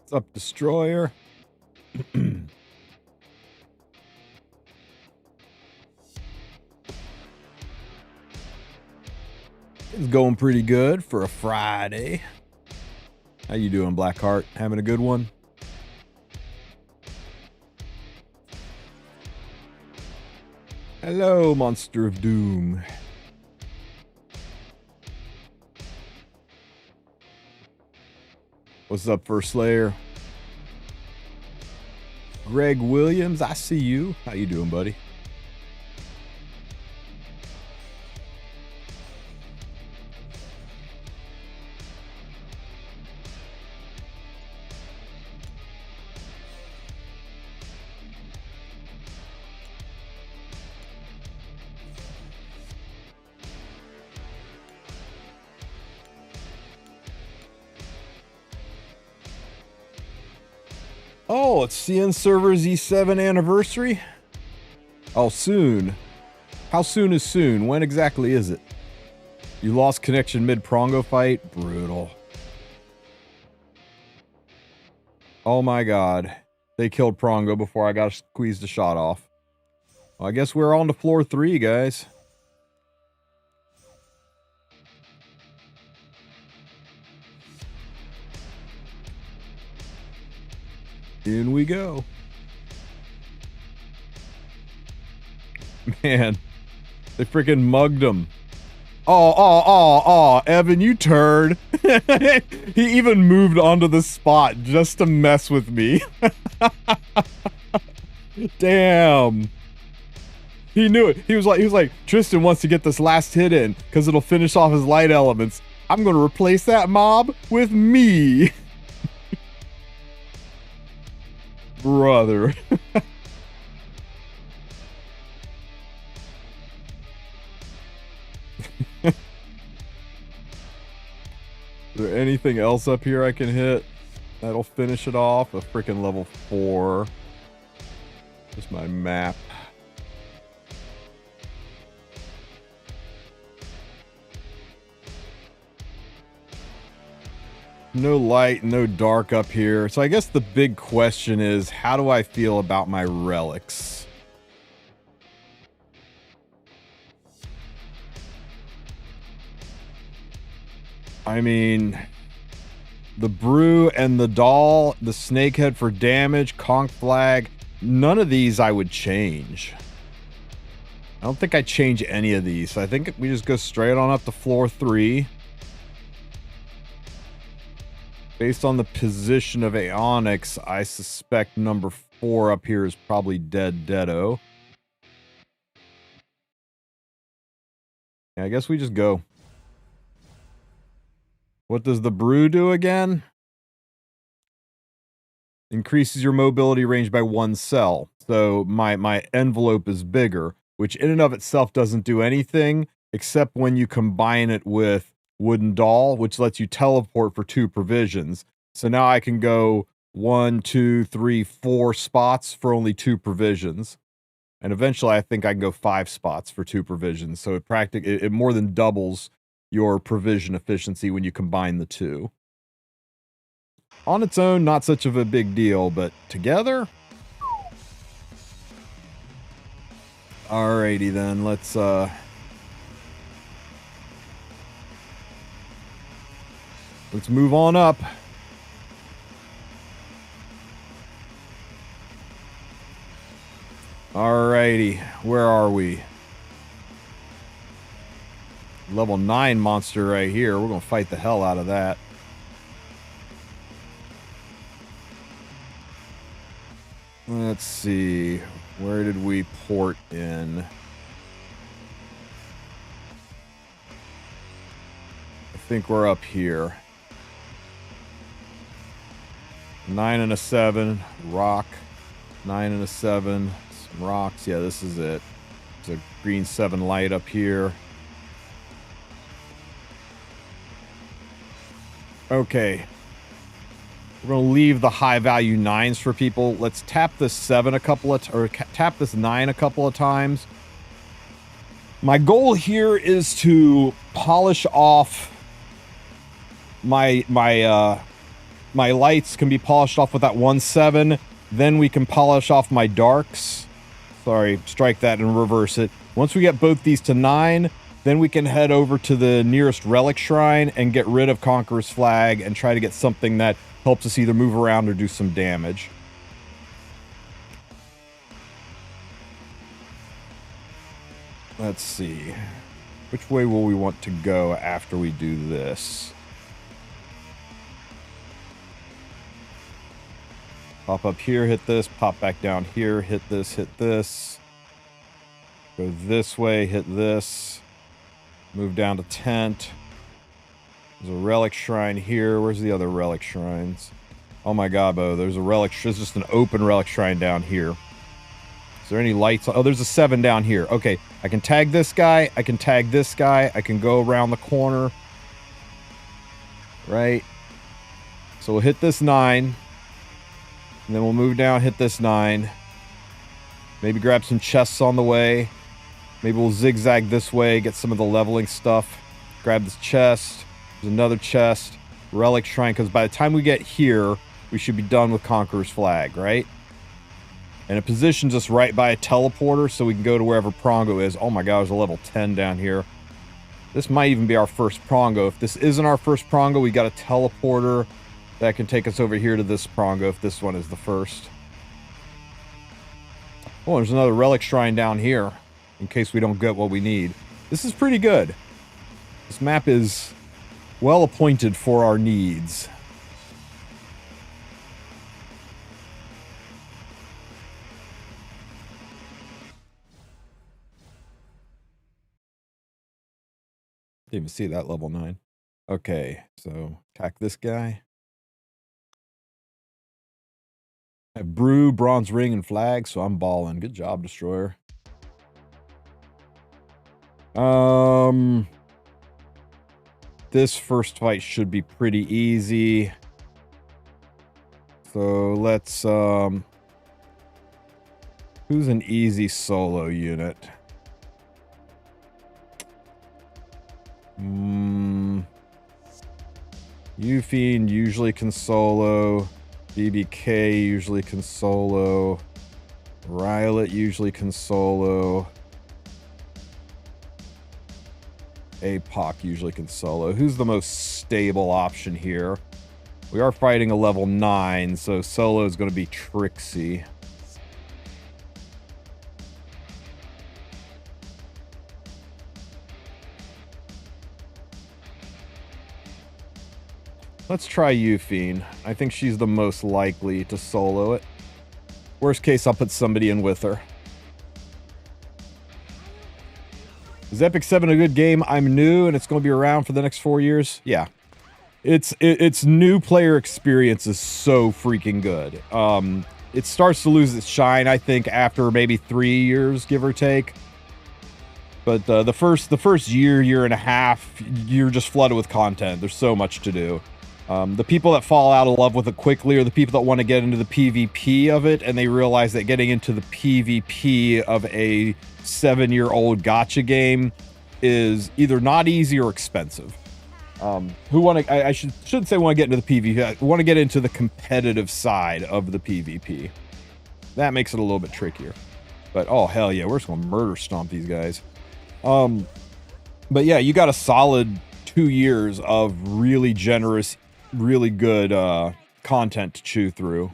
What's up, Destroyer? It's going pretty good for a Friday. How you doing, Blackheart? Having a good one? Hello, Monster of Doom. What's up, First Slayer? Greg Williams, I see you. How you doing, buddy? Oh, it's CN Server's E7 anniversary? Oh, soon. How soon is soon? When exactly is it? You lost connection mid-Prongo fight? Brutal. Oh my god. They killed Prongo before I got squeezed a shot off. Well, I guess we're on to floor 3, guys. In we go. Man, they freaking mugged him. Oh, Evan, you turd. He even moved onto the spot just to mess with me. Damn. He knew it. He was like, Tristen wants to get this last hit in because it'll finish off his light elements. I'm going to replace that mob with me. Brother. Is there anything else up here I can hit that'll finish it off? A freaking level 4. Just my map. No light, no dark up here. So I guess the big question is, how do I feel about my relics? I mean, the Brew and the Doll, the Snakehead for damage, Conch Flag, none of these I would change. I don't think I change any of these. So I think we just go straight on up to floor 3. Based on the position of Aeonics, I suspect number 4 up here is probably deado. Yeah, I guess we just go. What does the Brew do again? Increases your mobility range by 1 cell. So my envelope is bigger, which in and of itself doesn't do anything, except when you combine it with Wooden Doll, which lets you teleport for 2 provisions. So now I can go 1, 2, 3, 4 spots for only 2 provisions. And eventually I think I can go 5 spots for 2 provisions. So it more than doubles your provision efficiency when you combine the 2. On its own, not such of a big deal, but together? Alrighty then, let's move on up. Alrighty, where are we? Level 9 monster right here. We're gonna fight the hell out of that. Let's see. Where did we port in? I think we're up here. 9 and a 7. Rock. 9 and a 7. Some rocks. Yeah, this is it. There's a green 7 light up here. Okay. We're going to leave the high value 9s for people. Let's tap this 7 a couple of tap this 9 a couple of times. My goal here is to polish off my my lights can be polished off with that 1-7. Then we can polish off my darks. Sorry, strike that and reverse it. Once we get both these to 9, then we can head over to the nearest relic shrine and get rid of Conqueror's Flag and try to get something that helps us either move around or do some damage. Let's see. Which way will we want to go after we do this? Pop up here, hit this. Pop back down here, hit this, hit this. Go this way, hit this. Move down to tent. There's a relic shrine here. Where's the other relic shrines? Oh my god, Bo, there's a relic. There's just an open relic shrine down here. Is there any lights? Oh, there's a 7 down here. Okay, I can tag this guy. I can tag this guy. I can go around the corner. Right? So we'll hit this 9. And then we'll move down, hit this 9. Maybe grab some chests on the way. Maybe we'll zigzag this way, get some of the leveling stuff. Grab this chest. There's another chest. Relic shrine, because by the time we get here, we should be done with Conqueror's Flag, right? And it positions us right by a teleporter, so we can go to wherever Prongo is. Oh my god, there's a level 10 down here. This might even be our first Prongo. If this isn't our first Prongo, we got a teleporter that can take us over here to this Prongo if this one is the first. Oh, there's another relic shrine down here, in case we don't get what we need. This is pretty good. This map is well appointed for our needs. Didn't even see that level 9. Okay, so attack this guy. I have brew, bronze ring, and flag, so I'm balling. Good job, Destroyer. This first fight should be pretty easy. So let's who's an easy solo unit? Ufiend usually can solo. BBK usually can solo. Rylet usually can solo. APOC usually can solo. Who's the most stable option here? We are fighting a level 9, so solo is going to be Trixie. Let's try Ufiend. I think she's the most likely to solo it. Worst case, I'll put somebody in with her. Is Epic 7 a good game? I'm new and it's going to be around for the next 4 years. Yeah. Its new player experience is so freaking good. It starts to lose its shine, I think, after maybe 3 years, give or take. But the first year and a half, you're just flooded with content. There's so much to do. The people that fall out of love with it quickly are the people that want to get into the PvP of it, and they realize that getting into the PvP of a 7-year-old gacha game is either not easy or expensive. I shouldn't say want to get into the PvP. I want to get into the competitive side of the PvP. That makes it a little bit trickier. But oh hell yeah, we're just gonna murder stomp these guys. But yeah, you got a solid 2 years of really generous, really good content to chew through.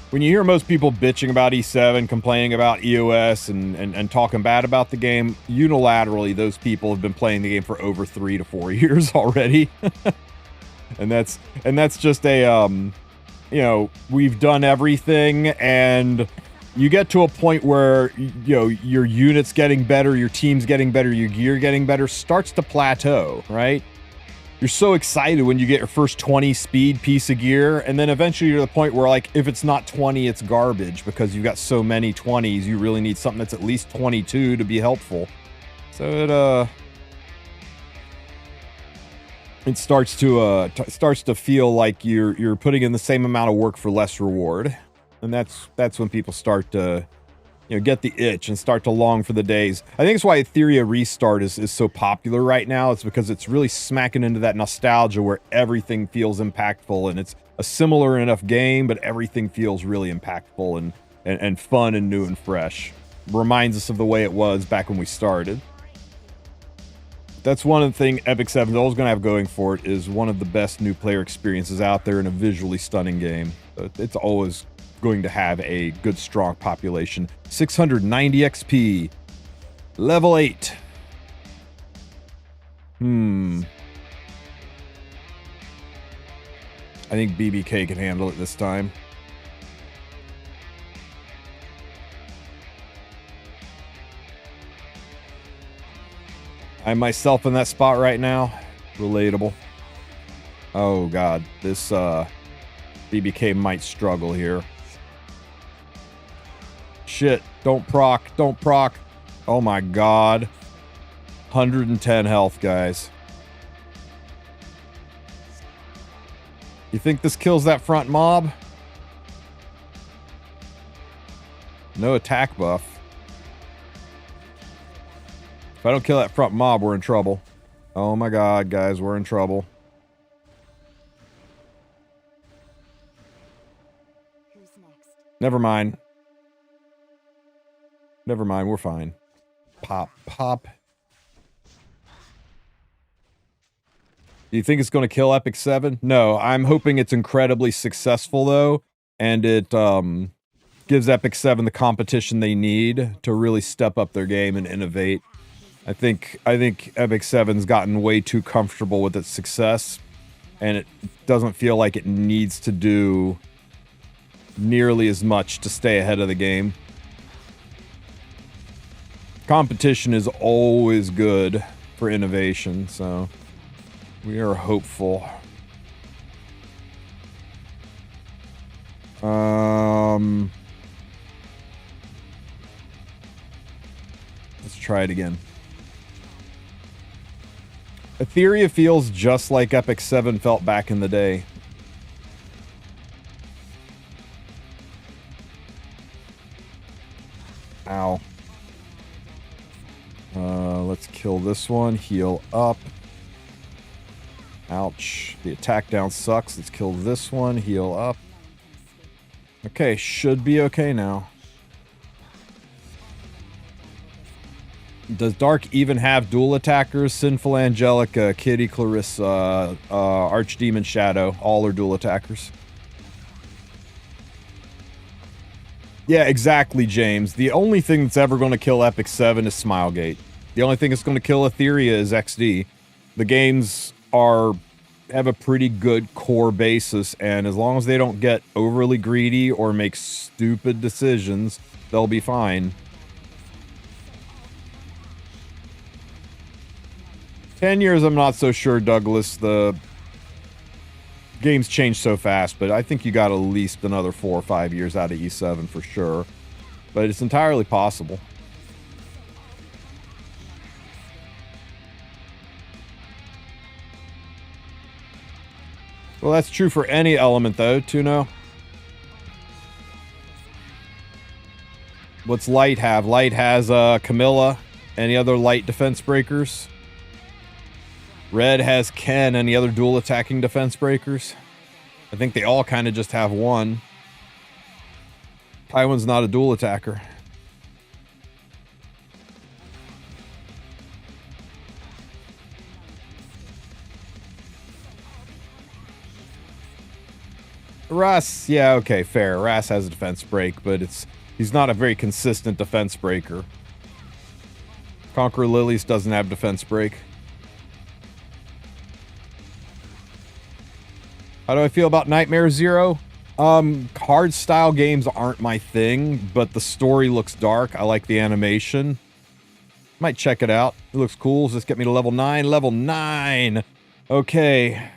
When you hear most people bitching about E7, complaining about EOS, and talking bad about the game, unilaterally, those people have been playing the game for over 3 to 4 years already. and that's just a, you know, we've done everything, and you get to a point where, you know, your unit's getting better, your team's getting better, your gear getting better, starts to plateau, right? You're so excited when you get your first 20 speed piece of gear, and then eventually you're to the point where, like, if it's not 20, it's garbage, because you've got so many 20s, you really need something that's at least 22 to be helpful. So it starts to feel like you're putting in the same amount of work for less reward. And that's when people start to, you know, get the itch and start to long for the days. I think it's why Etheria Restart is so popular right now. It's because it's really smacking into that nostalgia where everything feels impactful, and it's a similar enough game, but everything feels really impactful and fun and new and fresh. Reminds us of the way it was back when we started. That's one of the things Epic 7 is always going to have going for it, is one of the best new player experiences out there in a visually stunning game. It's always going to have a good, strong population. 690 XP. Level 8. I think BBK can handle it this time. I'm myself in that spot right now. Relatable. Oh god, this BBK might struggle here. Shit, don't proc, don't proc. Oh my god. 110 health, guys. You think this kills that front mob? No attack buff. If I don't kill that front mob, we're in trouble. Oh my god, guys, we're in trouble. Who's next? Never mind. Never mind, we're fine. Pop, pop. Do you think it's going to kill Epic 7? No, I'm hoping it's incredibly successful, though, and it gives Epic 7 the competition they need to really step up their game and innovate. I think Epic 7's gotten way too comfortable with its success, and it doesn't feel like it needs to do nearly as much to stay ahead of the game. Competition is always good for innovation, so we are hopeful. Let's try it again. Etheria feels just like Epic 7 felt back in the day. Ow. Let's kill this one. Heal up. Ouch. The attack down sucks. Let's kill this one. Heal up. Okay, should be okay now. Does Dark even have dual attackers? Sinful Angelica, Kitty Clarissa, Archdemon Shadow. All are dual attackers. Yeah, exactly, James. The only thing that's ever going to kill Epic 7 is Smilegate. The only thing that's going to kill Etheria is XD. The games have a pretty good core basis, and as long as they don't get overly greedy or make stupid decisions, they'll be fine. 10 years, I'm not so sure, Douglas. The games change so fast, but I think you got at least another 4 or 5 years out of E7 for sure. But it's entirely possible. Well, that's true for any element, though, Tuno. What's Light have? Light has Camilla. Any other light defense breakers? Red has Ken. Any other dual attacking defense breakers? I think they all kind of just have one. Tywin's not a dual attacker. Ras, yeah, okay, fair. Ras has a defense break, but he's not a very consistent defense breaker. Conqueror Lilies doesn't have defense break. How do I feel about Nightmare Zero? Hard style games aren't my thing, but the story looks dark. I like the animation. Might check it out. It looks cool. Does this get me to level 9? Level 9! Okay.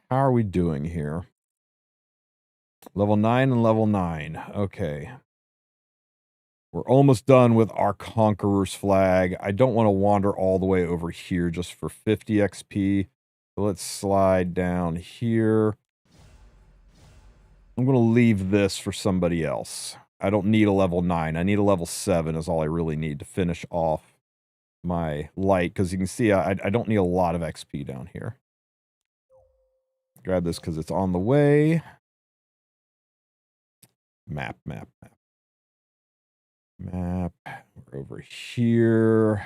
How are we doing here? Level 9 and level 9. Okay. We're almost done with our Conqueror's Flag. I don't want to wander all the way over here just for 50 XP. So let's slide down here. I'm going to leave this for somebody else. I don't need a level 9. I need a level 7 is all I really need to finish off my light. Because you can see I don't need a lot of XP down here. Grab this because it's on the way. Map. We're over here.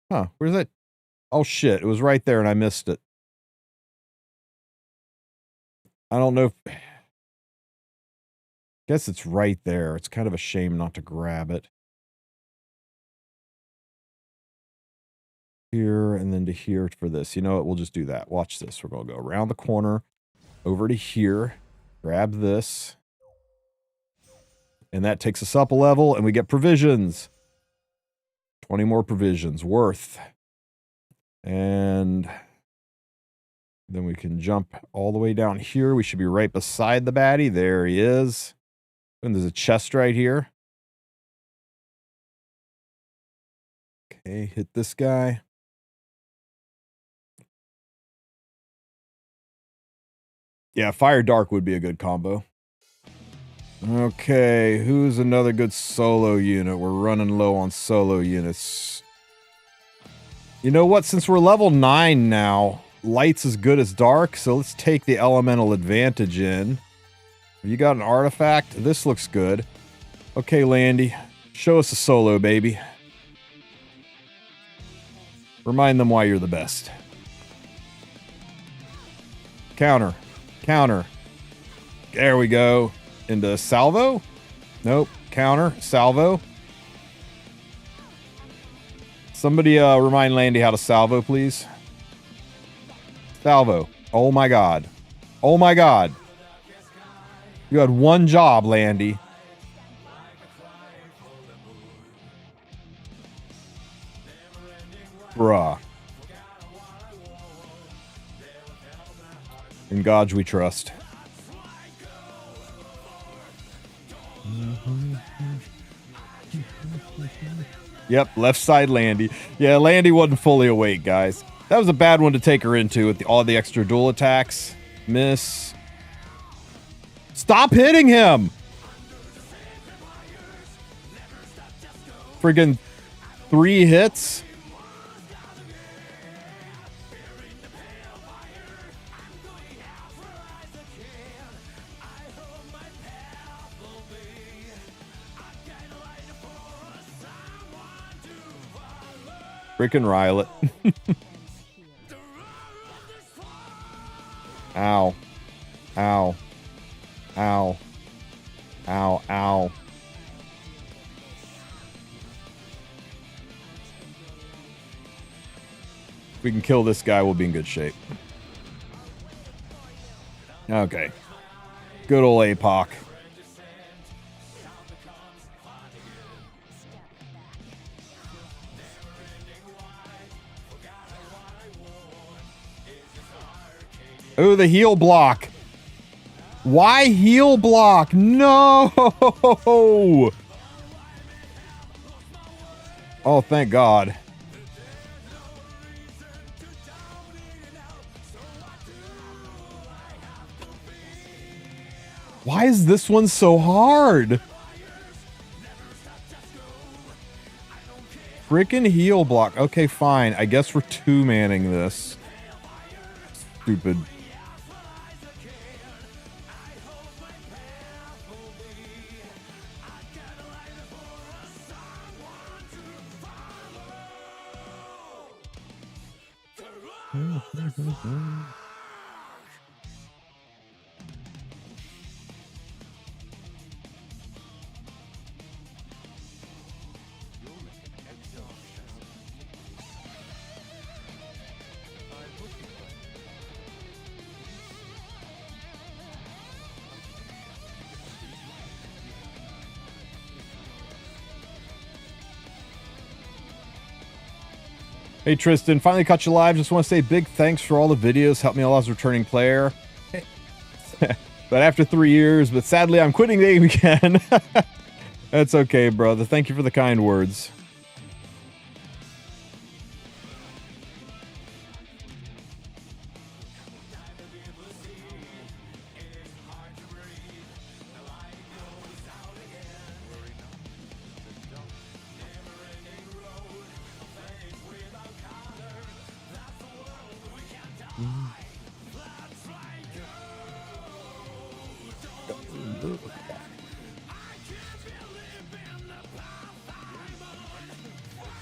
Huh, where's that? Oh shit, it was right there and I missed it. I don't know if... Guess it's right there. It's kind of a shame not to grab it. Here and then to here for this. You know what? We'll just do that. Watch this. We're going to go around the corner, over to here, grab this. And that takes us up a level and we get provisions. 20 more provisions worth. And then we can jump all the way down here. We should be right beside the baddie. There he is. And there's a chest right here. Okay, hit this guy. Yeah, Fire Dark would be a good combo. Okay, who's another good solo unit? We're running low on solo units. You know what? Since we're level 9 now, light's as good as dark, so let's take the elemental advantage in. You got an artifact? This looks good. Okay, Landy, show us a solo, baby. Remind them why you're the best. Counter. Counter. There we go. Into salvo? Nope. Counter. Salvo. Somebody remind Landy how to salvo, please. Salvo. Oh my god. Oh my god. You had one job, Landy. Bruh. In God we trust. Yep, left side Landy. Yeah, Landy wasn't fully awake, guys. That was a bad one to take her into with all the extra dual attacks. Miss. Stop hitting him! Friggin' 3 hits? Frickin' Rylet. Ow. Ow. Ow. Ow, ow. If we can kill this guy, we'll be in good shape. Okay. Good old APOC. Oh, the heal block. Why heal block? No! Oh, thank God. Why is this one so hard? Frickin' heal block. Okay, fine. I guess we're 2-manning this. Stupid. Hey Tristen, finally caught you live. Just want to say big thanks for all the videos. Helped me a lot as a returning player. But after 3 years, but sadly I'm quitting the game again. That's okay, brother. Thank you for the kind words.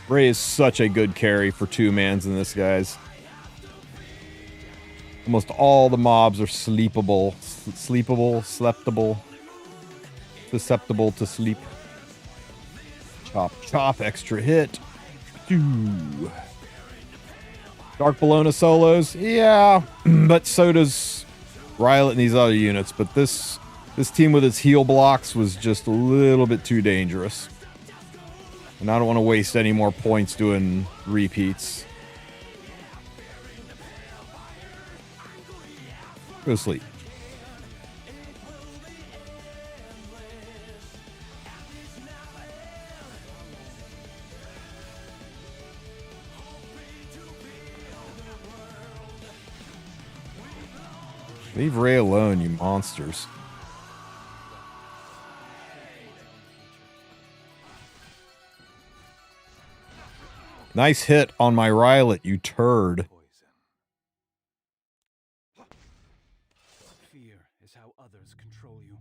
Ray is such a good carry for 2-mans in this, guys. Almost all the mobs are sleepable, susceptible to sleep. Chop, chop, extra hit. Ooh. Dark Bologna solos, yeah, but so does Rylet and these other units. But this team with its heal blocks was just a little bit too dangerous. And I don't want to waste any more points doing repeats. Go to sleep. Leave Ray alone, you monsters. Nice hit on my Rylet, you turd. Fear is how others control you.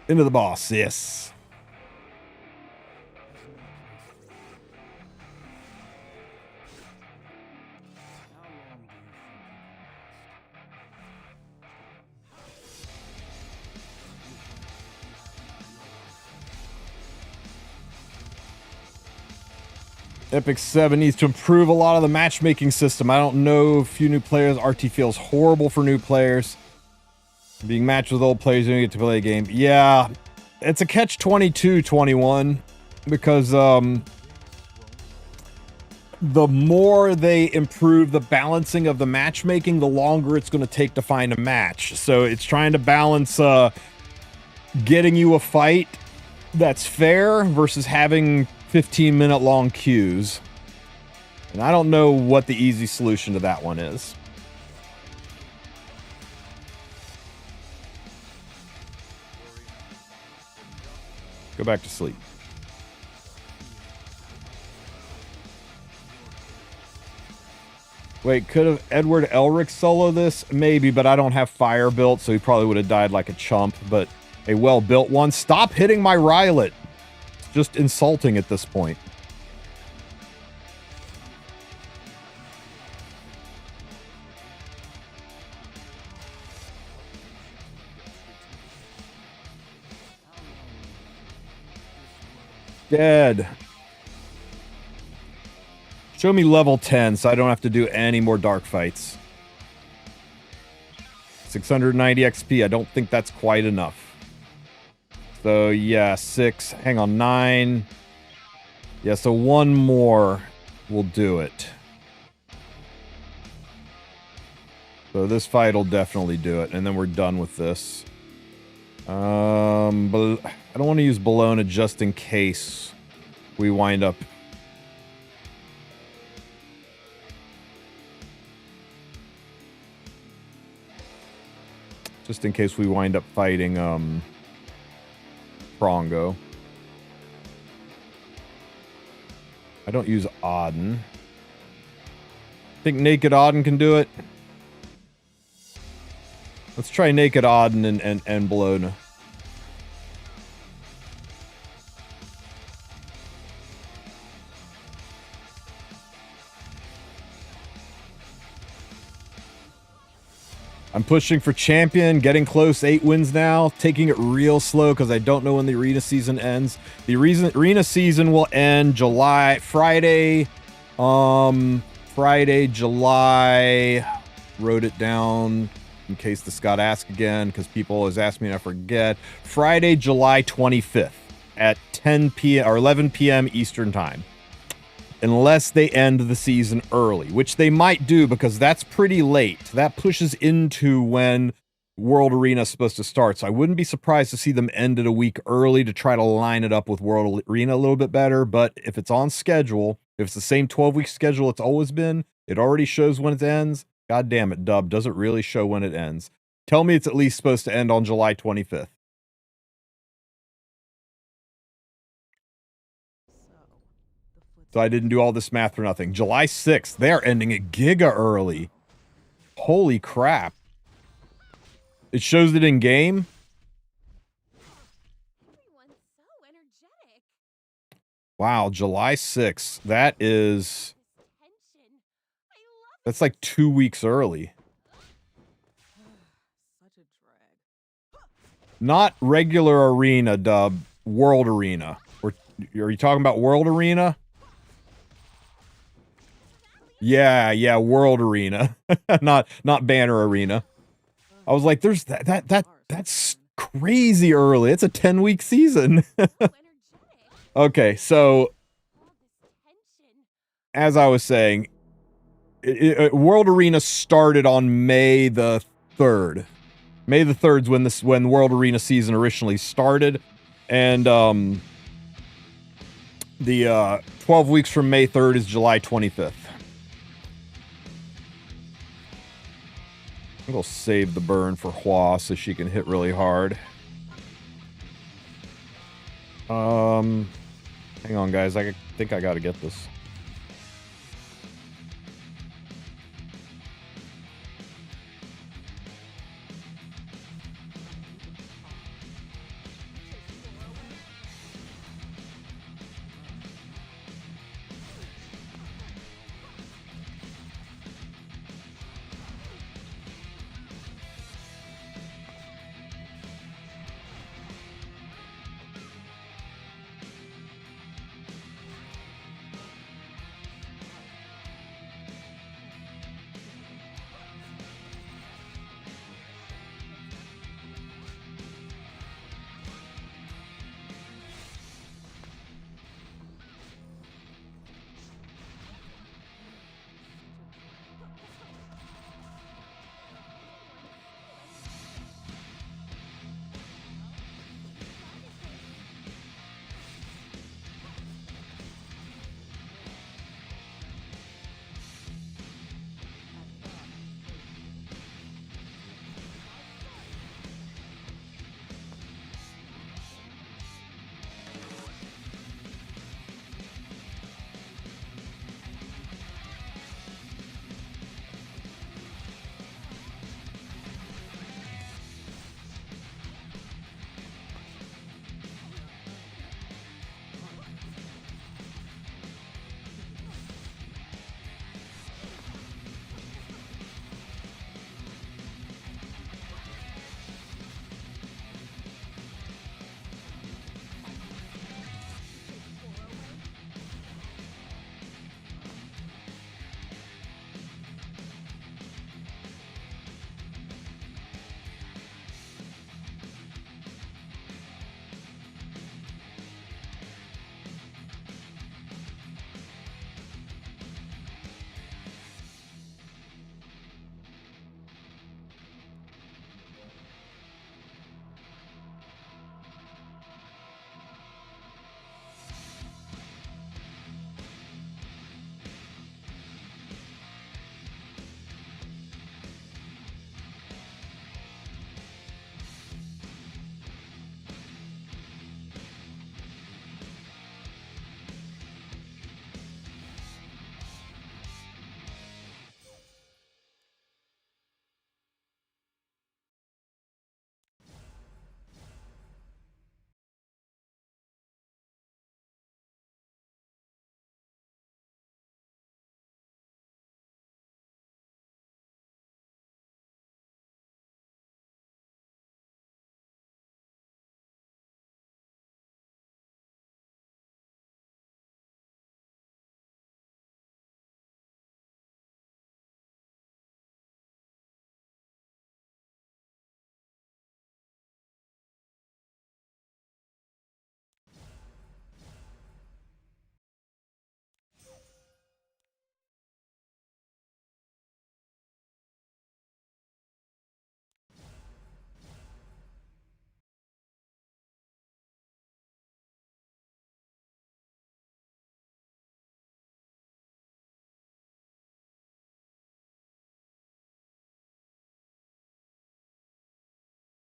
Into the boss, yes. Epic 7 needs to improve a lot of the matchmaking system. I don't know, a few new players. RT feels horrible for new players. Being matched with old players, you don't get to play a game. Yeah, it's a catch-22, 21. Because, the more they improve the balancing of the matchmaking, the longer it's going to take to find a match. So it's trying to balance, getting you a fight that's fair versus having 15-minute long queues. And I don't know what the easy solution to that one is. Go back to sleep. Wait, could have Edward Elric solo this? Maybe, but I don't have fire built, so he probably would have died like a chump. But a well-built one. Stop hitting my Rylet. It's just insulting at this point. Dead. Show me level 10 so I don't have to do any more dark fights. 690 XP. I don't think that's quite enough. So, yeah, 6. Hang on, 9. Yeah, so one more will do it. So this fight will definitely do it, and then we're done with this. But I don't want to use Bologna just in case we wind up... Just in case we wind up fighting, Prongo. I don't use Auden. Think Naked Auden can do it? Let's try Naked Auden and Bologna. I'm pushing for champion, getting close, 8 wins now, taking it real slow because I don't know when the arena season ends. The arena season will end Friday, July, wrote it down in case the Scott ask again because people always ask me and I forget. Friday, July 25th at 10 p.m. or 11 p.m. Eastern time. Unless they end the season early, which they might do because that's pretty late. That pushes into when World Arena is supposed to start. So I wouldn't be surprised to see them end it a week early to try to line it up with World Arena a little bit better. But if it's on schedule, if it's the same 12-week schedule it's always been, it already shows when it ends. God damn it, Dub, does it really show when it ends? Tell me it's at least supposed to end on July 25th. So I didn't do all this math for nothing. July 6th. They are ending it giga early. Holy crap. It shows it in game. Everyone's so energetic. Wow, July 6th. That is... This tension. I love That's like 2 weeks early. Such a drag. Not regular arena, dub. World arena. Are you talking about world arena? Yeah, world arena. not banner arena. I was like, there's that's crazy early. It's a 10-week season. Okay, so as I was saying, World Arena started on May the 3rd. May the 3rd is when World Arena season originally started, and the 12 weeks from May 3rd is July 25th. I'm gonna save the burn for Hua so she can hit really hard. Hang on, guys. I think I gotta get this.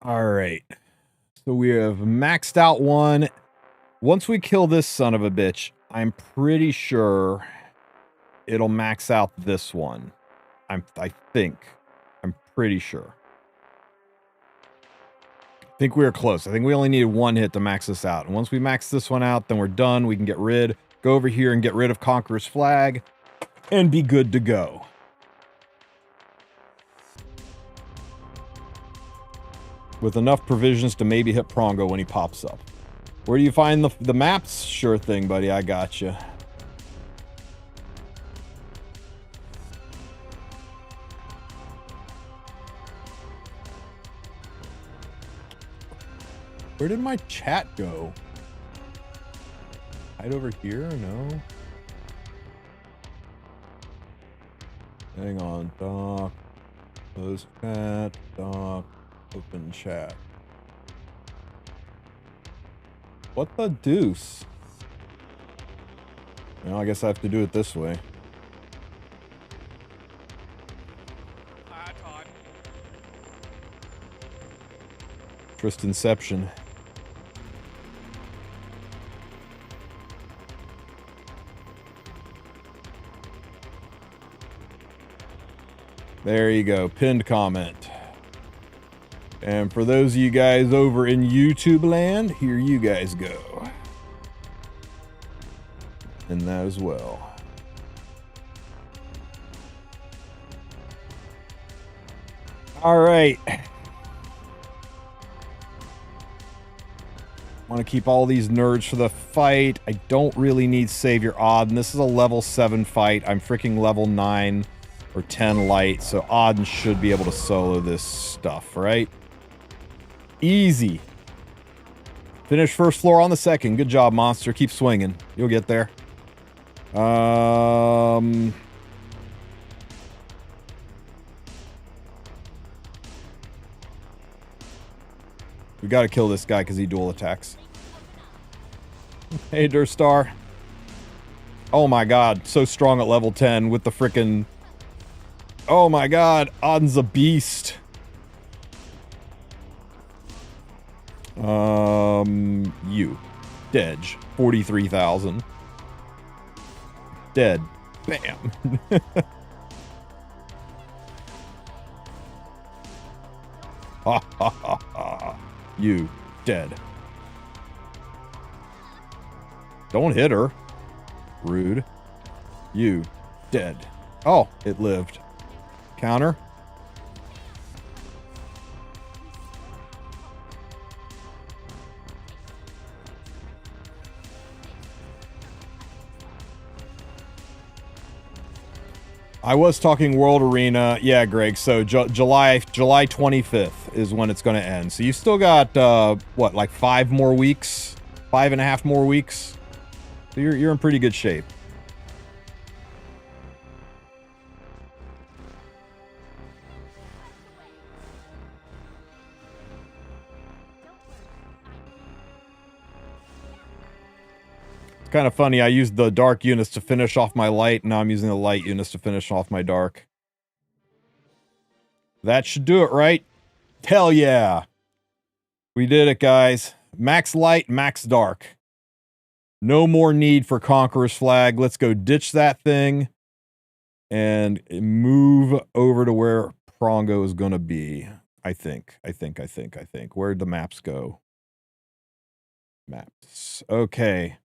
All right. So we have maxed out one. Once we kill this son of a bitch, I'm pretty sure it'll max out this one. I think. I'm pretty sure. I think we were close. I think we only needed one hit to max this out. And once we max this one out, then we're done. We can get rid, go over here and get rid of Conqueror's Flag and be good to go. With enough provisions to maybe hit Prongo when he pops up. Where do you find the maps? Sure thing, buddy. I got you. Where did my chat go? Hide over here? No. Hang on. Doc. Close chat. Doc. Open chat. What the deuce? Well, I guess I have to do it this way. Tristenception. There you go. Pinned comment. And for those of you guys over in YouTube land, here you guys go. And that as well. All right. Want to keep all these nerds for the fight. I don't really need Savior Odd, and this is a level 7 fight. I'm freaking level 9 or 10 light, so Auden should be able to solo this stuff, right? Easy. Finish first floor on the second. Good job, monster. Keep swinging. You'll get there. We gotta kill this guy because he dual attacks. Hey, Durstar. Oh my god, so strong at level 10 with the frickin'... Oh my god, Auden's a beast. You. Dedge. 43,000. Dead. Bam. Ha ha ha ha. You. Dead. Don't hit her. Rude. You. Dead. Oh, it lived. Counter. I was talking World Arena. Yeah, Greg. So July 25th is when it's going to end. So you still got, what, like 5 more weeks? 5.5 more weeks? So you're in pretty good shape. It's kind of funny. I used the dark units to finish off my light, and now I'm using the light units to finish off my dark. That should do it, right? Hell yeah. We did it, guys. Max light, max dark. No more need for Conqueror's Flag. Let's go ditch that thing and move over to where Prongo is going to be. I think. Where'd the maps go? Maps. Okay.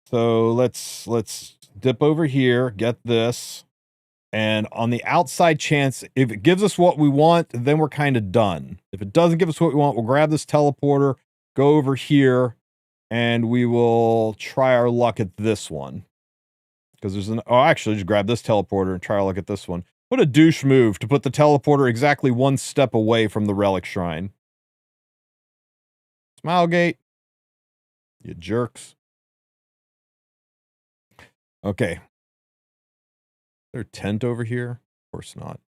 So let's dip over here, get this, and on the outside chance, if it gives us what we want, then we're kind of done. If it doesn't give us what we want, we'll grab this teleporter, go over here, and we will try our luck at this one. Because there's an... Oh, actually, just grab this teleporter and try our luck at this one. What a douche move to put the teleporter exactly 1 step away from the relic shrine. Smilegate. You jerks. Okay. Is there a tent over here? Of course not.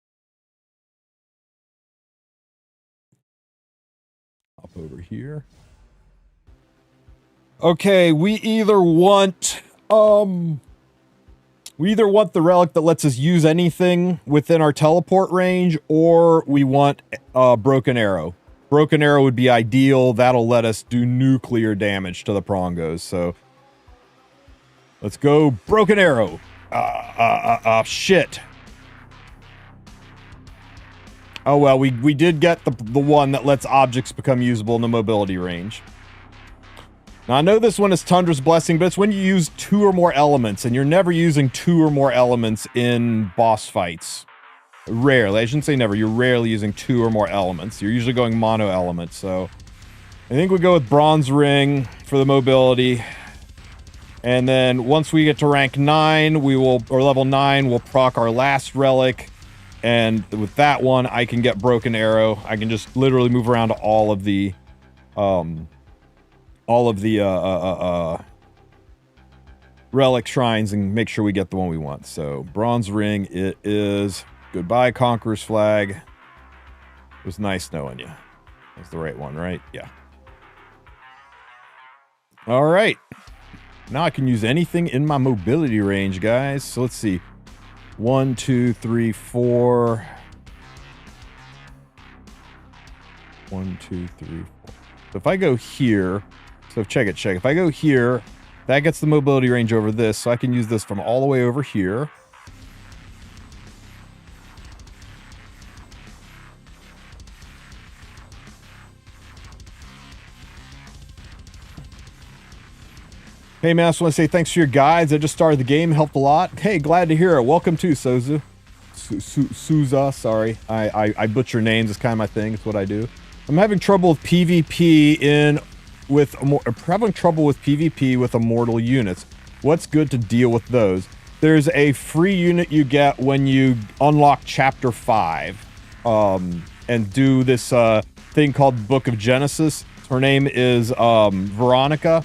Hop over here. Okay, we either want the relic that lets us use anything within our teleport range, or we want Broken Arrow. Broken Arrow would be ideal. That'll let us do nuclear damage to the Prongos. So let's go Broken Arrow. Shit. Oh, well, we did get the one that lets objects become usable in the mobility range. Now, I know this one is Tundra's Blessing, but it's when you use 2 or more elements, and you're never using 2 or more elements in boss fights. Rarely. I shouldn't say never. You're rarely using 2 or more elements. You're usually going mono element, so I think we go with Bronze Ring for the mobility. And then once we get to rank 9, or level 9, we'll proc our last relic. And with that one, I can get Broken Arrow. I can just literally move around to all of the relic shrines and make sure we get the one we want. So Bronze Ring it is. Goodbye, Conqueror's Flag. It was nice knowing you. That's the right one, right? Yeah. All right. Now I can use anything in my mobility range, guys. So let's see. 1, 2, 3, 4. 1, 2, 3, 4. So if I go here, so check it. If I go here, that gets the mobility range over this, so I can use this from all the way over here. Hey man, I just want to say thanks for your guides. I just started the game, helped a lot. Hey, glad to hear it. Welcome to Sozu. Souza, sorry. I butcher names, it's kind of my thing, it's what I do. I'm having trouble with PvP with immortal units. What's good to deal with those? There's a free unit you get when you unlock Chapter 5 and do this thing called Book of Genesis. Her name is Veronica.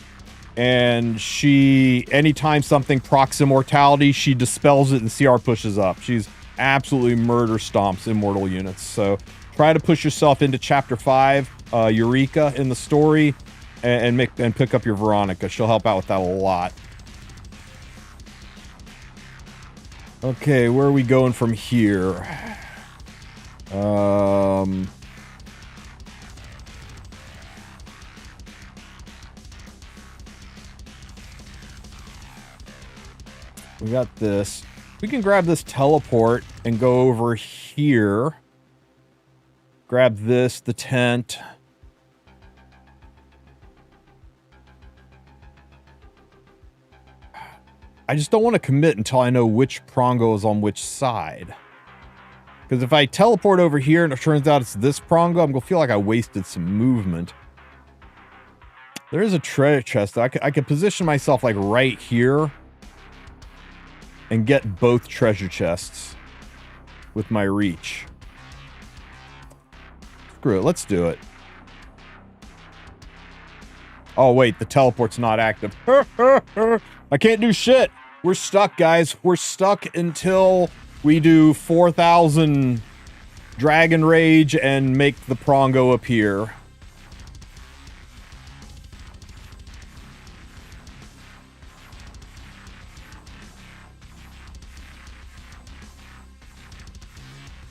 And she, anytime something procs immortality, she dispels it and CR pushes up. She's absolutely murder stomps immortal units. So try to push yourself into Chapter 5, Eureka in the story, and pick up your Veronica. She'll help out with that a lot. Okay, where are we going from here? We got this. We can grab this teleport and go over here. Grab this, the tent. I just don't want to commit until I know which Prongo is on which side. Because if I teleport over here and it turns out it's this Prongo, I'm going to feel like I wasted some movement. There is a treasure chest. I could position myself like right here and get both treasure chests with my reach. Screw it, let's do it. Oh wait, the teleport's not active. I can't do shit. We're stuck, guys. We're stuck until we do 4,000 Dragon Rage and make the Prongo appear.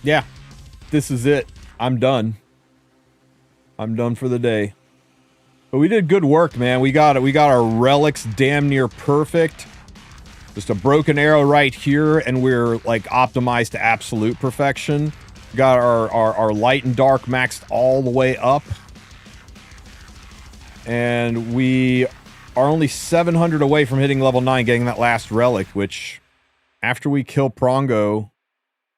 Yeah, this is it. I'm done. I'm done for the day. But we did good work, man. We got our relics damn near perfect. Just a broken arrow right here, and we're like optimized to absolute perfection. Got our light and dark maxed all the way up. And we are only 700 away from hitting level 9, getting that last relic, which after we kill Prongo,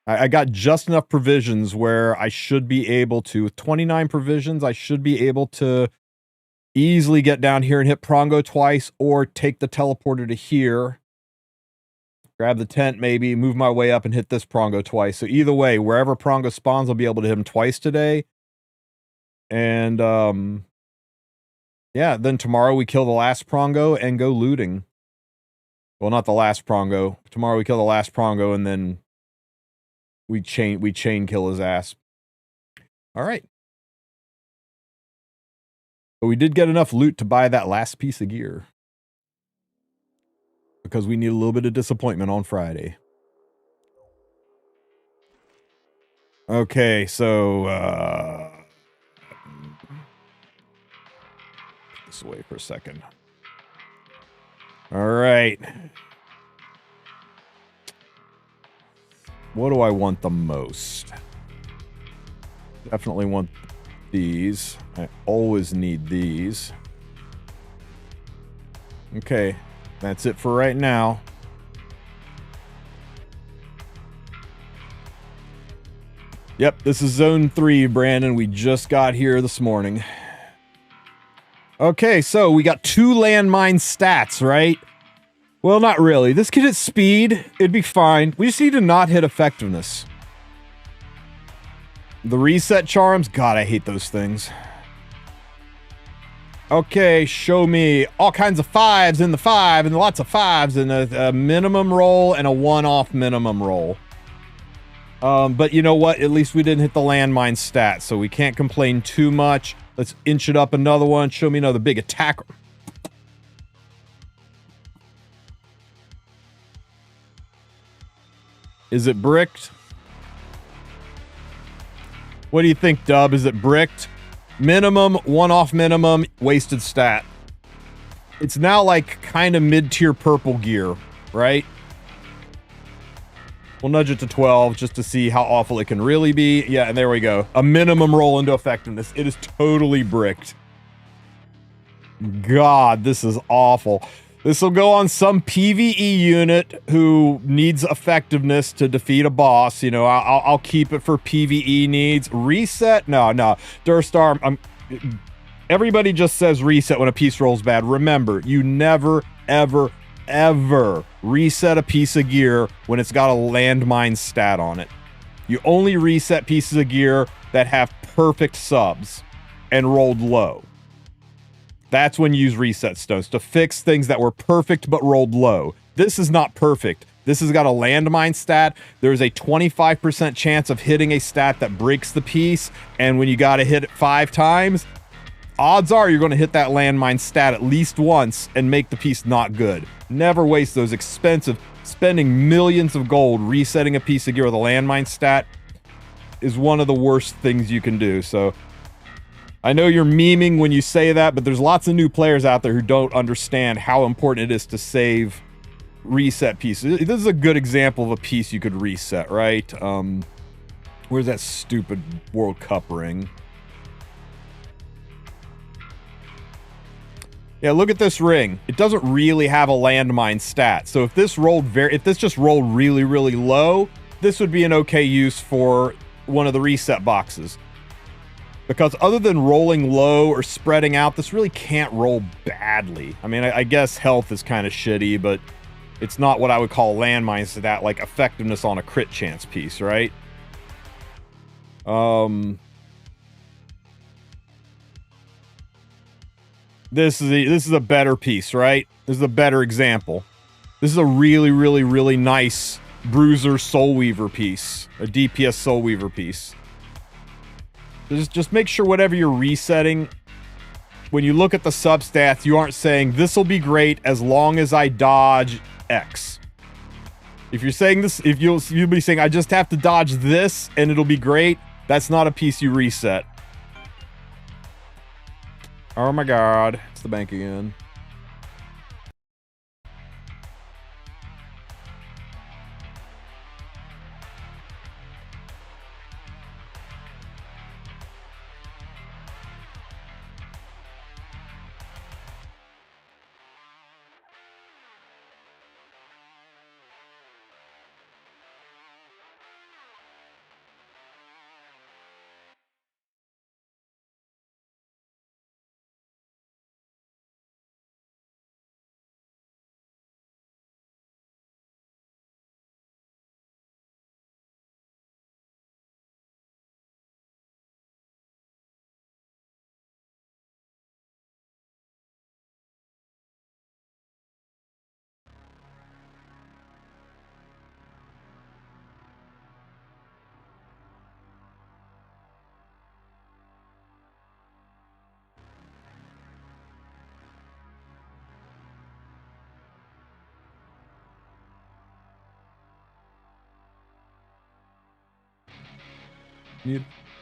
I got just enough provisions where I should be able to, with 29 provisions, I should be able to easily get down here and hit Prongo twice, or take the teleporter to here, grab the tent maybe, move my way up and hit this Prongo twice. So either way, wherever Prongo spawns, I'll be able to hit him twice today. And yeah, then tomorrow we kill the last Prongo and go looting. Well, not the last Prongo. Tomorrow we kill the last Prongo and then we chain kill his ass. All right. But we did get enough loot to buy that last piece of gear. Because we need a little bit of disappointment on Friday. Okay, so this away for a second. All right. What do I want the most? Definitely want these. I always need these. Okay, that's it for right now. Yep, this is Zone 3, Brandon. We just got here this morning. Okay, so we got 2 landmine stats, right? Well, not really. This could hit speed. It'd be fine. We just need to not hit effectiveness. The reset charms? God, I hate those things. Okay, show me all kinds of 5s in the 5 and lots of 5s and a minimum roll and a one-off minimum roll. But you know what? At least we didn't hit the landmine stat, so we can't complain too much. Let's inch it up another one. Show me another big attack. Is it bricked? What do you think, Dub? Is it bricked? Minimum, one-off minimum, wasted stat. It's now like kind of mid-tier purple gear, right? We'll nudge it to 12 just to see how awful it can really be. Yeah, and there we go. A minimum roll into effectiveness. It is totally bricked. God, this is awful. This will go on some PvE unit who needs effectiveness to defeat a boss. You know, I'll keep it for PvE needs. Reset? No. Durstar, everybody just says reset when a piece rolls bad. Remember, you never, ever, ever reset a piece of gear when it's got a landmine stat on it. You only reset pieces of gear that have perfect subs and rolled low. That's when you use reset stones to fix things that were perfect but rolled low. This is not perfect. This has got a landmine stat. There's a 25% chance of hitting a stat that breaks the piece, and when you got to hit it 5 times, odds are you're going to hit that landmine stat at least once and make the piece not good. Never waste those expensive, spending millions of gold resetting a piece of gear with a landmine stat is one of the worst things you can do. So I know you're memeing when you say that, but there's lots of new players out there who don't understand how important it is to save reset pieces. This is a good example of a piece you could reset, right? Where's that stupid World Cup ring? Yeah, look at this ring. It doesn't really have a landmine stat. So if this just rolled really, really low, this would be an okay use for one of the reset boxes. Because other than rolling low or spreading out, this really can't roll badly. I mean, I guess health is kind of shitty, but it's not what I would call landmine stat, like effectiveness on a crit chance piece, right? This is a better piece, right? This is a better example. This is a really, really, really nice Bruiser Soul Weaver piece. A DPS Soul Weaver piece. Just make sure whatever you're resetting, when you look at the substats, you aren't saying, this will be great as long as I dodge X. If you're saying this, if you'll be saying, I just have to dodge this and it'll be great, that's not a piece you reset. Oh my god, it's the bank again.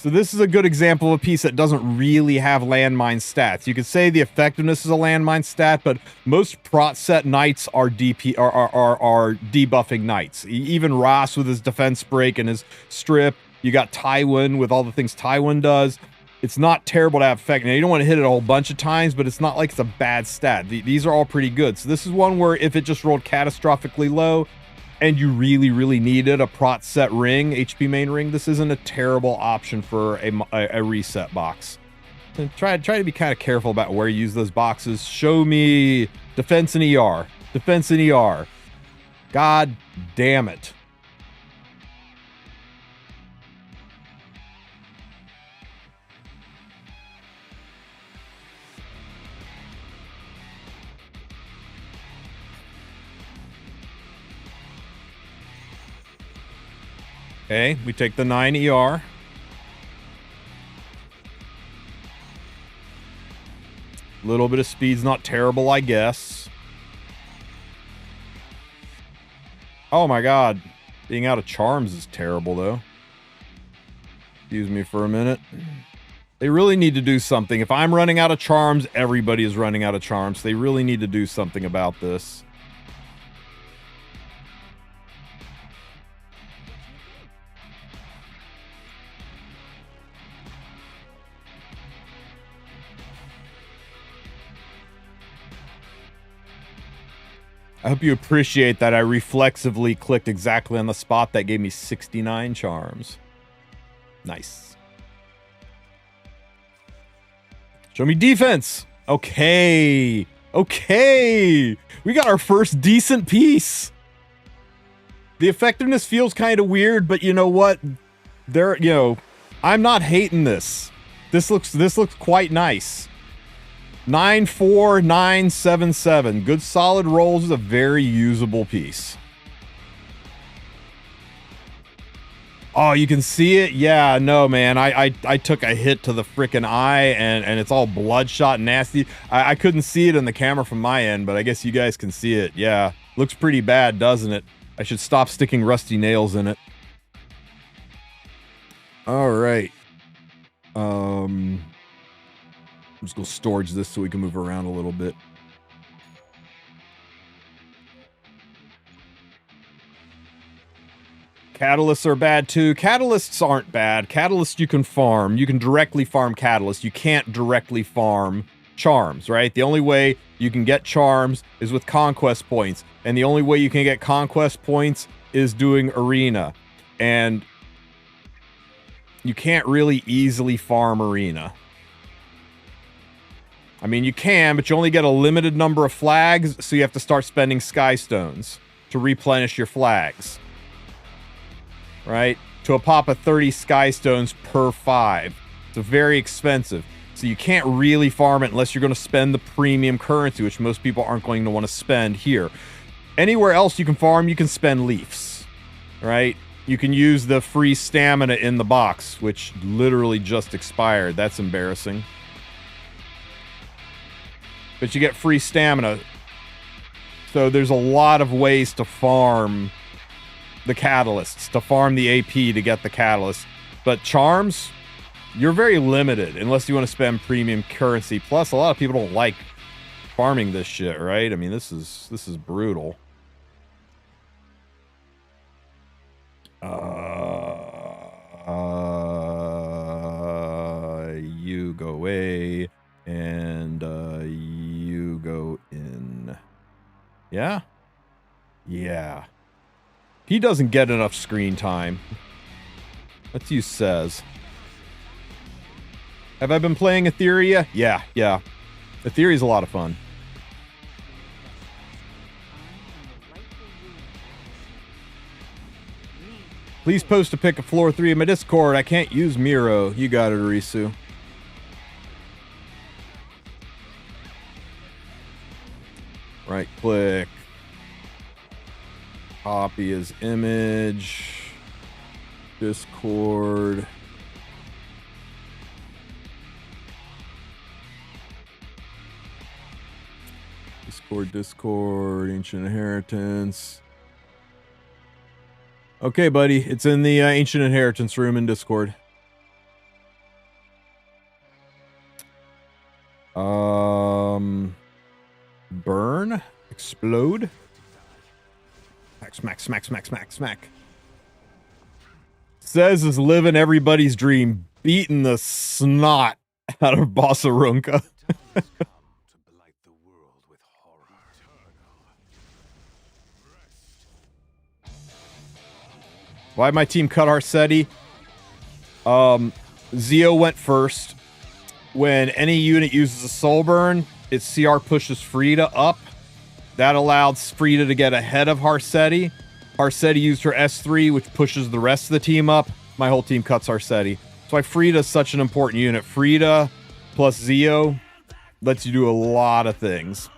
So this is a good example of a piece that doesn't really have landmine stats. You could say the effectiveness is a landmine stat, but most prot set knights are are debuffing knights. Even Ross with his defense break and his strip. You got Tywin with all the things Tywin does. It's not terrible to have effect. Now, you don't want to hit it a whole bunch of times, but it's not like it's a bad stat. These are all pretty good. So this is one where if it just rolled catastrophically low, and you really, really needed a prot set ring, HP main ring, this isn't a terrible option for a reset box. And try to be kind of careful about where you use those boxes. Show me defense and ER. Defense and ER. God damn it. Okay, we take the 9 ER. Little bit of speed's not terrible, I guess. Oh my god. Being out of charms is terrible, though. Excuse me for a minute. They really need to do something. If I'm running out of charms, everybody is running out of charms. They really need to do something about this. I hope you appreciate that I reflexively clicked exactly on the spot that gave me 69 charms. Nice. Show me defense. Okay. Okay. We got our first decent piece. The effectiveness feels kind of weird, but you know what? I'm not hating this. This looks quite nice. 94977. Good solid rolls is a very usable piece. Oh, you can see it? Yeah, no, man. I took a hit to the freaking eye and it's all bloodshot and nasty. I couldn't see it in the camera from my end, but I guess you guys can see it. Yeah. Looks pretty bad, doesn't it? I should stop sticking rusty nails in it. All right. I'm just going to storage this so we can move around a little bit. Catalysts are bad too. Catalysts aren't bad. Catalysts you can farm. You can directly farm catalysts. You can't directly farm charms, right? The only way you can get charms is with conquest points. And the only way you can get conquest points is doing arena. And you can't really easily farm arena. I mean, you can, but you only get a limited number of flags, so you have to start spending sky stones to replenish your flags. Right? To a pop of 30 sky stones per 5. It's very expensive. So you can't really farm it unless you're going to spend the premium currency, which most people aren't going to want to spend here. Anywhere else you can farm, you can spend leafs. Right? You can use the free stamina in the box, which literally just expired. That's embarrassing. But you get free stamina. So there's a lot of ways to farm the catalysts, to farm the AP to get the catalyst. But charms, you're very limited unless you want to spend premium currency. Plus, a lot of people don't like farming this shit, right? I mean, this is brutal. You go away, and you go in. Yeah? Yeah. He doesn't get enough screen time. Let's use says. Have I been playing Etheria? Yeah. Etheria's a lot of fun. Please post a pic of floor 3 in my Discord. I can't use Miro. You got it, Arisu. Right click. Copy as image. Discord. Discord, Ancient Inheritance. Okay, buddy. It's in the Ancient Inheritance room in Discord. Burn. Explode. Smack, smack, smack, smack, smack. Says is living everybody's dream, beating the snot out of Boss Arunca. Why'd my team cut Arcetti? Zeo went first. When any unit uses a soul burn, its CR pushes Frida up. That allowed Frida to get ahead of Arcetti. Arcetti used her S3, which pushes the rest of the team up. My whole team cuts Arcetti. That's why Frida's such an important unit. Frida plus Zeo lets you do a lot of things.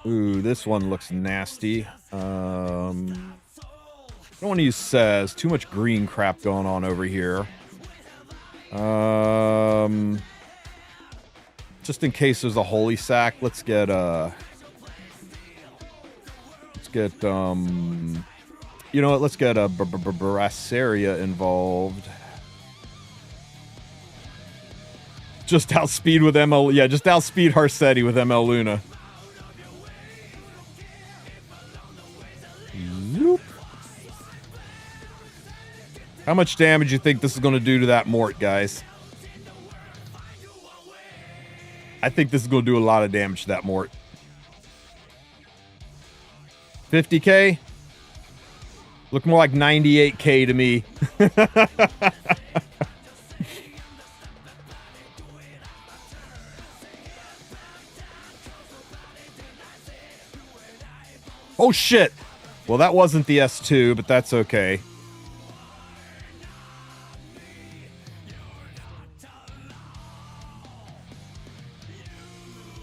Ooh, this one looks nasty. I don't want to use Says. Too much green crap going on over here. Just in case there's a holy sack, let's get you know what, let's get a Brasseria involved. Just outspeed with ML, yeah, just outspeed Arcetti with ML Luna. Zoop. How much damage do you think this is going to do to that Mort, guys? I think this is going to do a lot of damage to that Mort. 50k? Look more like 98k to me. Oh shit! Well, that wasn't the S2, but that's okay.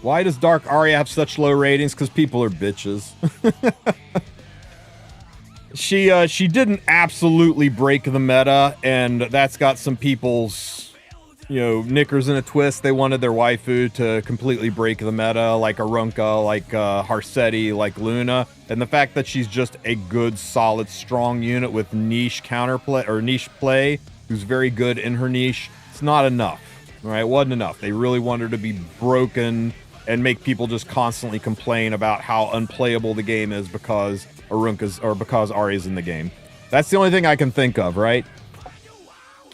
Why does Dark Aria have such low ratings? Because people are bitches. She didn't absolutely break the meta, and that's got some people's, you know, knickers in a twist. They wanted their waifu to completely break the meta, like Arunca, like Arcetti, like Luna. And the fact that she's just a good, solid, strong unit with niche counterplay or niche play, who's very good in her niche, it's not enough. All right, it wasn't enough. They really wanted her to be broken and make people just constantly complain about how unplayable the game is because because Aria's in the game. That's the only thing I can think of, right?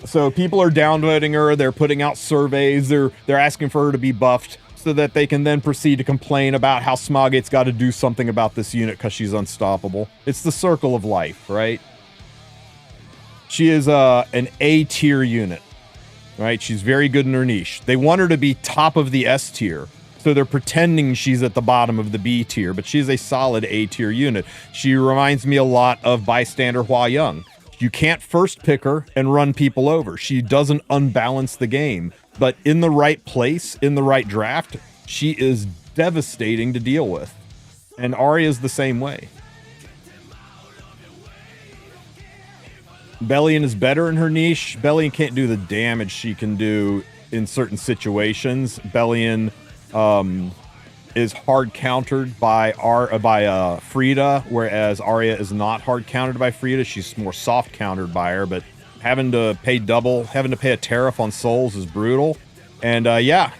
So people are downvoting her, they're putting out surveys, they're asking for her to be buffed so that they can then proceed to complain about how Smogate's got to do something about this unit because she's unstoppable. It's the circle of life, right? She is an A tier unit, right? She's very good in her niche. They want her to be top of the S tier. So they're pretending she's at the bottom of the B tier, but she's a solid A tier unit. She reminds me a lot of Bystander Hua Young. You can't first pick her and run people over. She doesn't unbalance the game, but in the right place, in the right draft, she is devastating to deal with. And Arya's the same way. Bellion is better in her niche. Bellion can't do the damage she can do in certain situations. Bellion is hard countered by Frida, whereas Arya is not hard countered by Frida. She's more soft countered by her, but having to pay a tariff on souls is brutal. And yeah,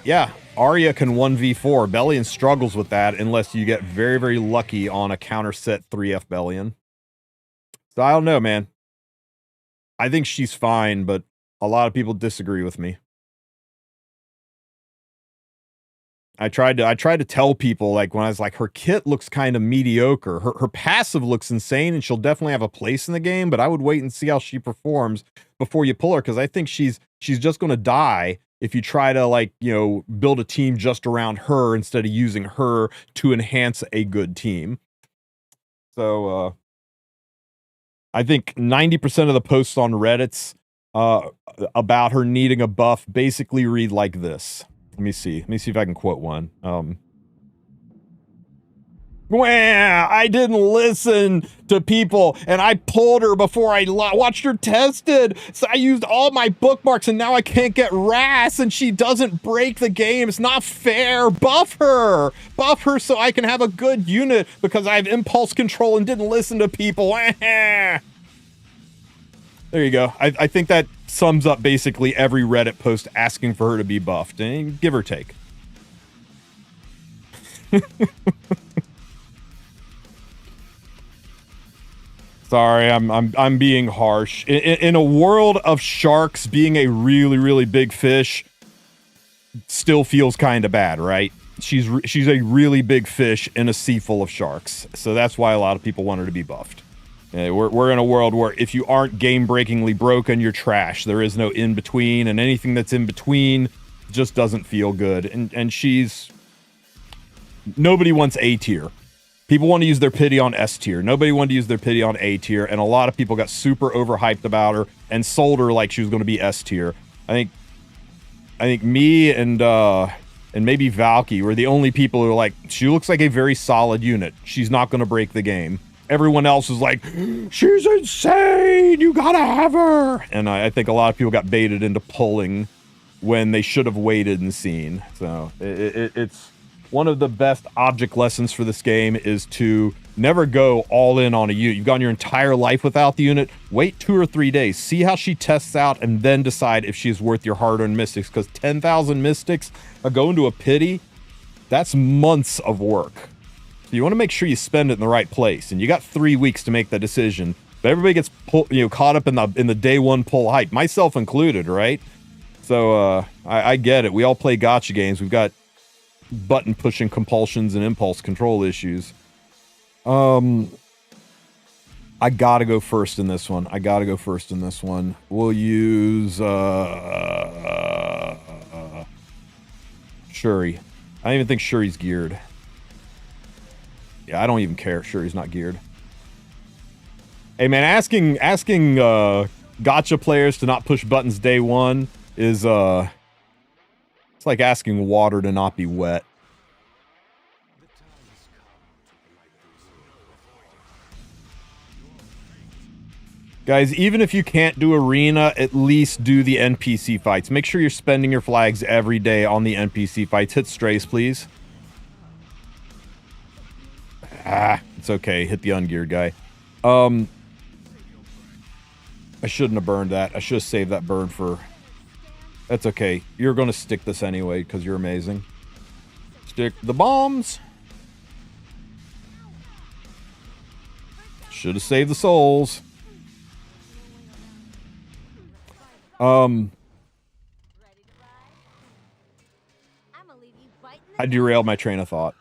Arya can 1v4. Bellion struggles with that unless you get very, very lucky on a counter set 3F Bellion. So I don't know, man. I think she's fine, but a lot of people disagree with me. I tried to tell people, like, when I was like, her kit looks kind of mediocre. Her passive looks insane, and she'll definitely have a place in the game, but I would wait and see how she performs before you pull her, because I think she's just going to die if you try to, like, you know, build a team just around her instead of using her to enhance a good team. So, I think 90% of the posts on Reddit's about her needing a buff basically read like this. Let me see if I can quote one. I didn't listen to people, and I pulled her before I watched her tested. So I used all my bookmarks, and now I can't get RAS, and she doesn't break the game. It's not fair. Buff her so I can have a good unit because I have impulse control and didn't listen to people. There you go. I think that sums up basically every Reddit post asking for her to be buffed, and give or take. Sorry, I'm being harsh. In a world of sharks, being a really, really big fish still feels kind of bad, right? She's a really big fish in a sea full of sharks, so that's why a lot of people want her to be buffed. We're in a world where if you aren't game-breakingly broken, you're trash. There is no in-between, and anything that's in between just doesn't feel good. And she's... Nobody wants A tier. People want to use their pity on S tier. Nobody wanted to use their pity on A tier, and a lot of people got super overhyped about her and sold her like she was going to be S tier. I think me and maybe Valky were the only people who were like, she looks like a very solid unit. She's not going to break the game. Everyone else was like, she's insane, you gotta have her. And I think a lot of people got baited into pulling when they should have waited and seen. So it's one of the best object lessons for this game is to never go all in on a unit. You've gone your entire life without the unit. Wait 2 or 3 days. See how she tests out and then decide if she's worth your hard-earned mystics. Because 10,000 mystics going to a pity, that's months of work. So you want to make sure you spend it in the right place, and you got 3 weeks to make that decision. But everybody gets caught up in the day one pull hype, myself included, right? So I get it. We all play gotcha games. We've got button pushing compulsions and impulse control issues. I gotta go first in this one. We'll use Shuri. I don't even think Shuri's geared. Yeah, I don't even care. Sure, he's not geared. Hey, man, asking gotcha players to not push buttons day one is, it's like asking water to not be wet. Guys, even if you can't do arena, at least do the NPC fights. Make sure you're spending your flags every day on the NPC fights. Hit strays, please. It's okay. Hit the ungeared guy. I shouldn't have burned that. I should have saved that burn for... That's okay. You're going to stick this anyway, because you're amazing. Stick the bombs. Should have saved the souls. I derailed my train of thought.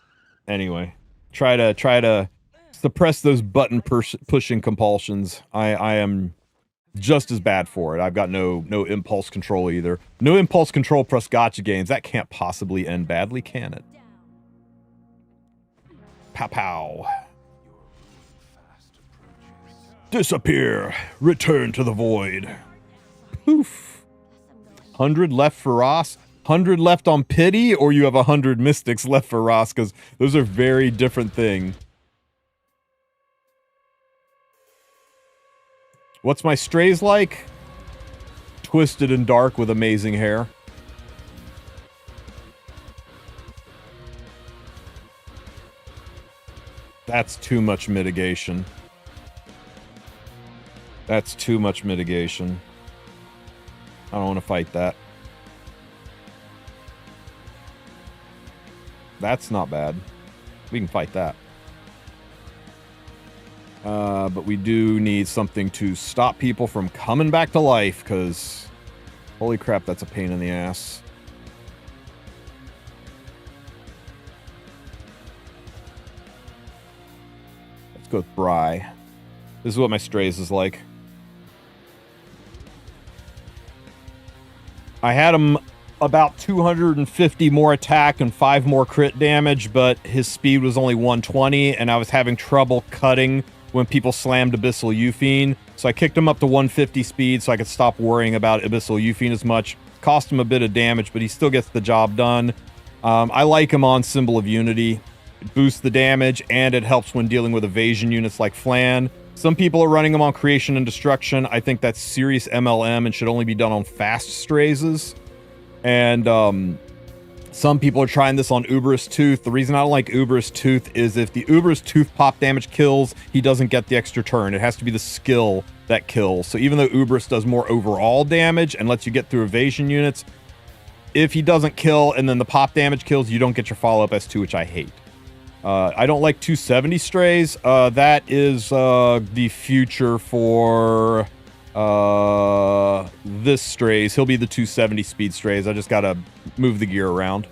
Anyway. Try to suppress those button pushing compulsions. I am just as bad for it. I've got no impulse control either. No impulse control plus gotcha games. That can't possibly end badly, can it? Pow pow. Disappear. Return to the void. Poof. 100 left for Ross. 100 left on pity, or you have 100 mystics left for Ross, because those are very different things. What's my strays like? Twisted and dark with amazing hair. That's too much mitigation. That's too much mitigation. I don't want to fight that. That's not bad. We can fight that. But we do need something to stop people from coming back to life, because holy crap, that's a pain in the ass. Let's go with Bry. This is what my strays is like. I had him about 250 more attack and 5 more crit damage, but his speed was only 120, and I was having trouble cutting when people slammed Abyssal Euphine. So I kicked him up to 150 speed so I could stop worrying about Abyssal Euphine as much. Cost him a bit of damage, but he still gets the job done. I like him on Symbol of Unity. It boosts the damage, and it helps when dealing with evasion units like Flan. Some people are running him on Creation and Destruction. I think that's serious MLM and should only be done on fast strays. And some people are trying this on Uberous Tooth. The reason I don't like Uberous Tooth is if the Uberous Tooth pop damage kills, he doesn't get the extra turn. It has to be the skill that kills. So even though Ubris does more overall damage and lets you get through evasion units, if he doesn't kill and then the pop damage kills, you don't get your follow-up S2, which I hate. I don't like 270 strays. That is the future for this strays. He'll be the 270 speed strays. I just gotta move the gear around.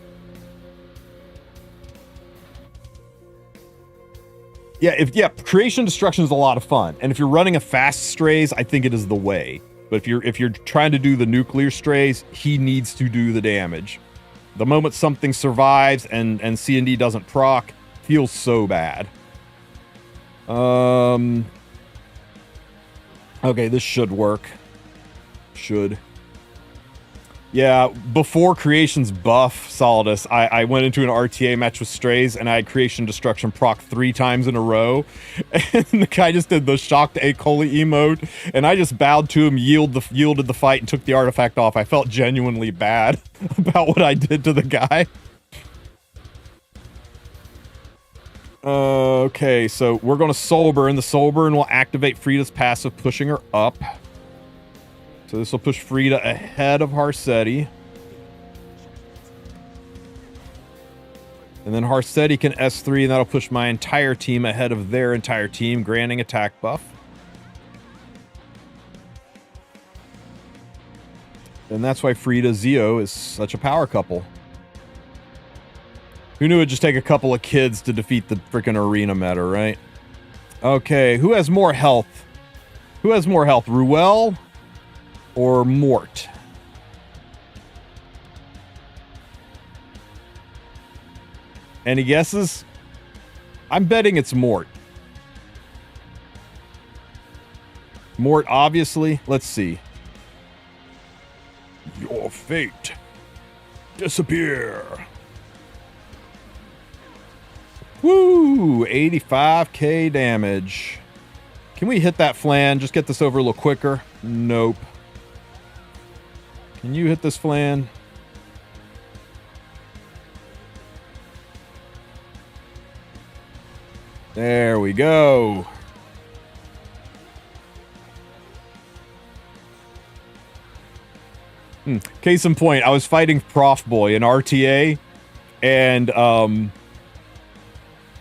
Yeah, creation destruction is a lot of fun, and if you're running a fast strays, I think it is the way. But if you're trying to do the nuclear strays, he needs to do the damage. The moment something survives and C&D doesn't proc, feels so bad. Okay, this should work. Should. Yeah, before Creation's buff, Solidus, I went into an RTA match with Strays, and I had Creation Destruction proc 3 times in a row. And the guy just did the shocked Akoli emote, and I just bowed to him, yielded the fight, and took the artifact off. I felt genuinely bad about what I did to the guy. Okay, so we're going to Soul Burn. The Soul Burn will activate Frida's passive, pushing her up. So this will push Frida ahead of Harsetti. And then Harsetti can S3, and that'll push my entire team ahead of their entire team, granting attack buff. And that's why Frida Zio is such a power couple. Who knew it'd just take a couple of kids to defeat the freaking arena meta, right? Okay, who has more health? Who has more health, Ruel or Mort? Any guesses? I'm betting it's Mort. Mort, obviously. Let's see. Your fate. Disappear. Woo! 85k damage. Can we hit that flan? Just get this over a little quicker. Nope. Can you hit this flan? There we go. Case in point, I was fighting Prof Boy in RTA, and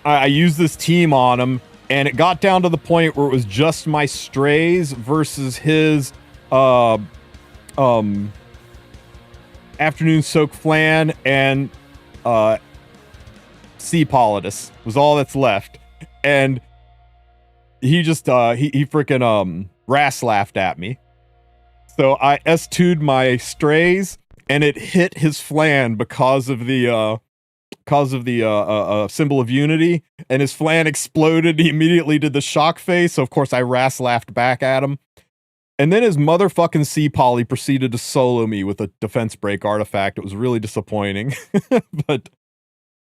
I used this team on him, and it got down to the point where it was just my Strays versus his Afternoon Soak Flan and Sea Politis was all that's left. And he just he freaking Ras laughed at me. So I S2'd my Strays, and it hit his flan because of the symbol of unity, and his flan exploded. He immediately did the shock face, so of course I Ras laughed back at him. And then his motherfucking Sea Poly proceeded to solo me with a defense break artifact. It was really disappointing, but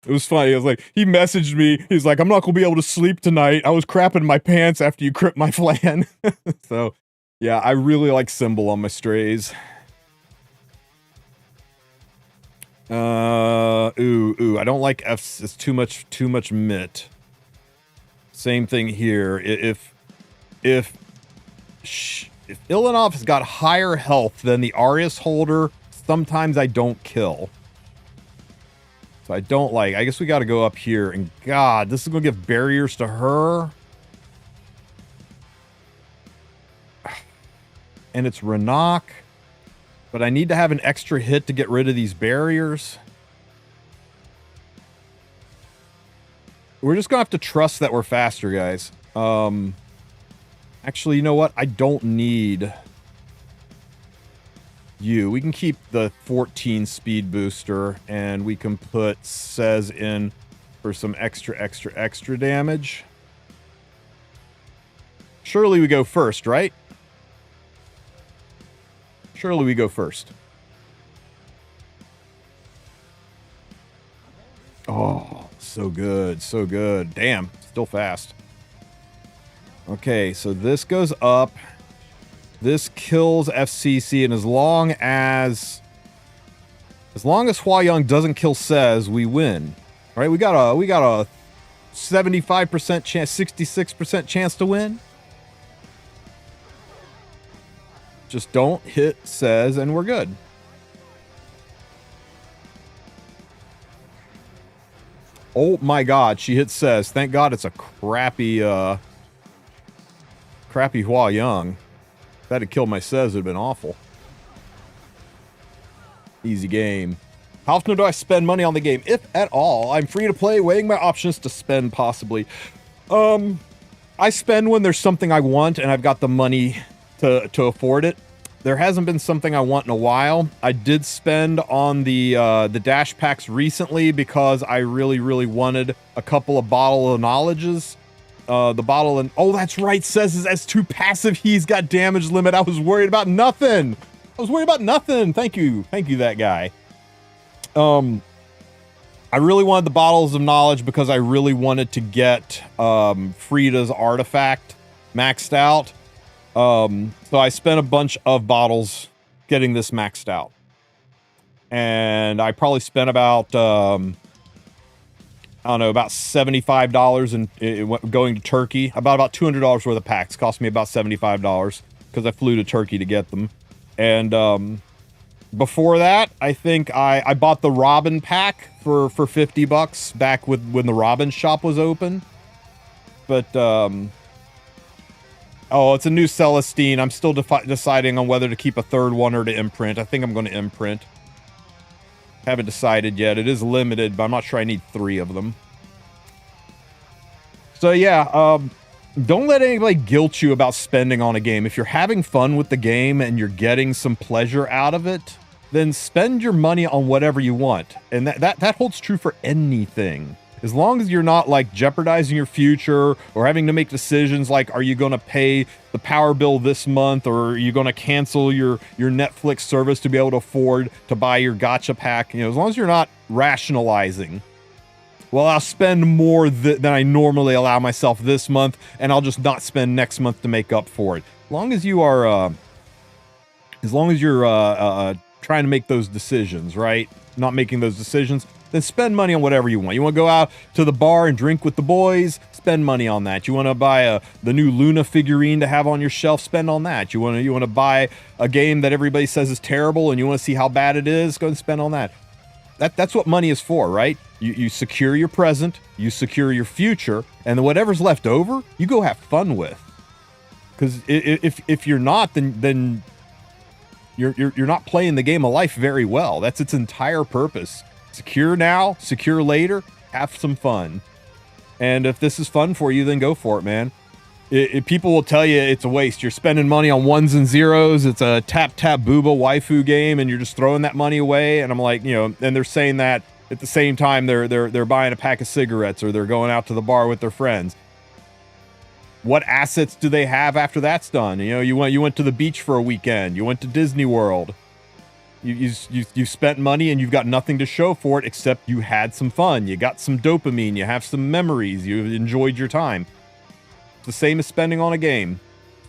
it was funny. It was like, he messaged me, he's like, I'm not gonna be able to sleep tonight. I was crapping my pants after you crit my flan. So yeah, I really like symbol on my Strays. I don't like F's. It's too much mitt. Same thing here. If Ilanov has got higher health than the Arius holder, sometimes I don't kill. So I don't like. I guess we got to go up here, and God, this is gonna give barriers to her. And it's Renak. But I need to have an extra hit to get rid of these barriers. We're just gonna have to trust that we're faster, guys. Actually, you know what? I don't need you. We can keep the 14 speed booster, and we can put Sez in for some extra damage. Surely we go first, right? Surely we go first. Oh, so good, so good. Damn, still fast. Okay, so this goes up. This kills FCC, and as long as Hua Young doesn't kill Sez, we win. All right, we got a 75% chance, 66% chance to win. Just don't hit says and we're good. Oh my god, she hit says. Thank god it's a crappy crappy Hua Young. If that had killed my says, it'd have been awful. Easy game. How often do I spend money on the game? If at all. I'm free to play, weighing my options to spend possibly. I spend when there's something I want and I've got the money to afford it. There hasn't been something I want in a while. I did spend on the dash packs recently because I really wanted a couple of bottle of knowledges. The bottle and oh, that's right. Says is S2 passive. He's got damage limit. I was worried about nothing. Thank you, that guy. I really wanted the bottles of knowledge because I really wanted to get Frida's artifact maxed out. So I spent a bunch of bottles getting this maxed out. And I probably spent about, I don't know, about $75 in going to Turkey. About $200 worth of packs. Cost me about $75 because I flew to Turkey to get them. And before that, I think I bought the Robin pack for $50 back when the Robin shop was open. But, oh, it's a new Celestine. I'm still deciding on whether to keep a third one or to imprint. I think I'm going to imprint. Haven't decided yet. It is limited, but I'm not sure I need 3 of them. So yeah, don't let anybody guilt you about spending on a game. If you're having fun with the game and you're getting some pleasure out of it, then spend your money on whatever you want. And that holds true for anything. As long as you're not like jeopardizing your future or having to make decisions like, are you going to pay the power bill this month, or are you going to cancel your Netflix service to be able to afford to buy your gacha pack? You know, as long as you're not rationalizing, well, I'll spend more than I normally allow myself this month, and I'll just not spend next month to make up for it. As long as you are, trying to make those decisions, right? Not making those decisions, then spend money on whatever you want. You want to go out to the bar and drink with the boys? Spend money on that. You want to buy the new Luna figurine to have on your shelf? Spend on that. You want to buy a game that everybody says is terrible and you want to see how bad it is? Go and spend on that. That's what money is for, right? You secure your present, you secure your future, and then whatever's left over, you go have fun with. Because if you're not, then you're not playing the game of life very well. That's its entire purpose. Secure now, secure later, have some fun. And if this is fun for you, then go for it, man. People will tell you it's a waste. You're spending money on ones and zeros. It's a tap booba waifu game, and you're just throwing that money away. And I'm like, you know, and they're saying that at the same time they're buying a pack of cigarettes or they're going out to the bar with their friends. What assets do they have after that's done? You know, you went to the beach for a weekend. You went to Disney World. You spent money and you've got nothing to show for it except you had some fun. You got some dopamine. You have some memories. You enjoyed your time. It's the same as spending on a game.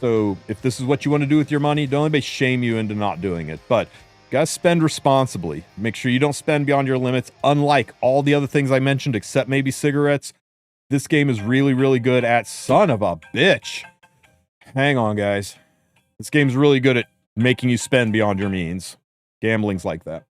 So if this is what you want to do with your money, don't anybody shame you into not doing it. But you gotta spend responsibly. Make sure you don't spend beyond your limits. Unlike all the other things I mentioned, except maybe cigarettes, this game is really good at son of a bitch. Hang on, guys. This game's really good at making you spend beyond your means. Gambling's like that.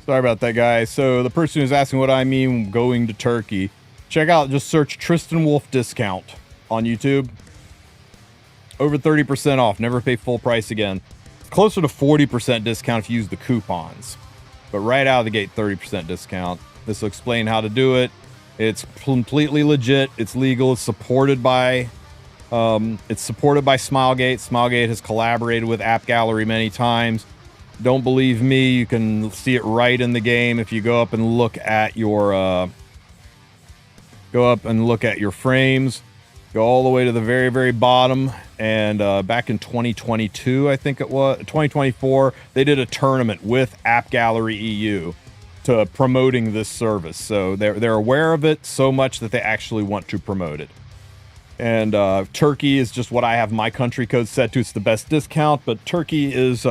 Sorry about that, guys. So the person who's asking what I mean going to Turkey, check out, just search Tristen Wulf discount on YouTube. Over 30% off. Never pay full price again. It's closer to 40% discount if you use the coupons. But right out of the gate, 30% discount. This will explain how to do it. It's completely legit. It's legal. It's supported by Smilegate. Smilegate has collaborated with App Gallery many times. Don't believe me? You can see it right in the game if you go up and look at your frames. Go all the way to the very, very bottom. And back in 2022, I think it was 2024, they did a tournament with App Gallery EU to promoting this service. So they're aware of it so much that they actually want to promote it. And Turkey is just what I have my country code set to. It's the best discount, but Turkey is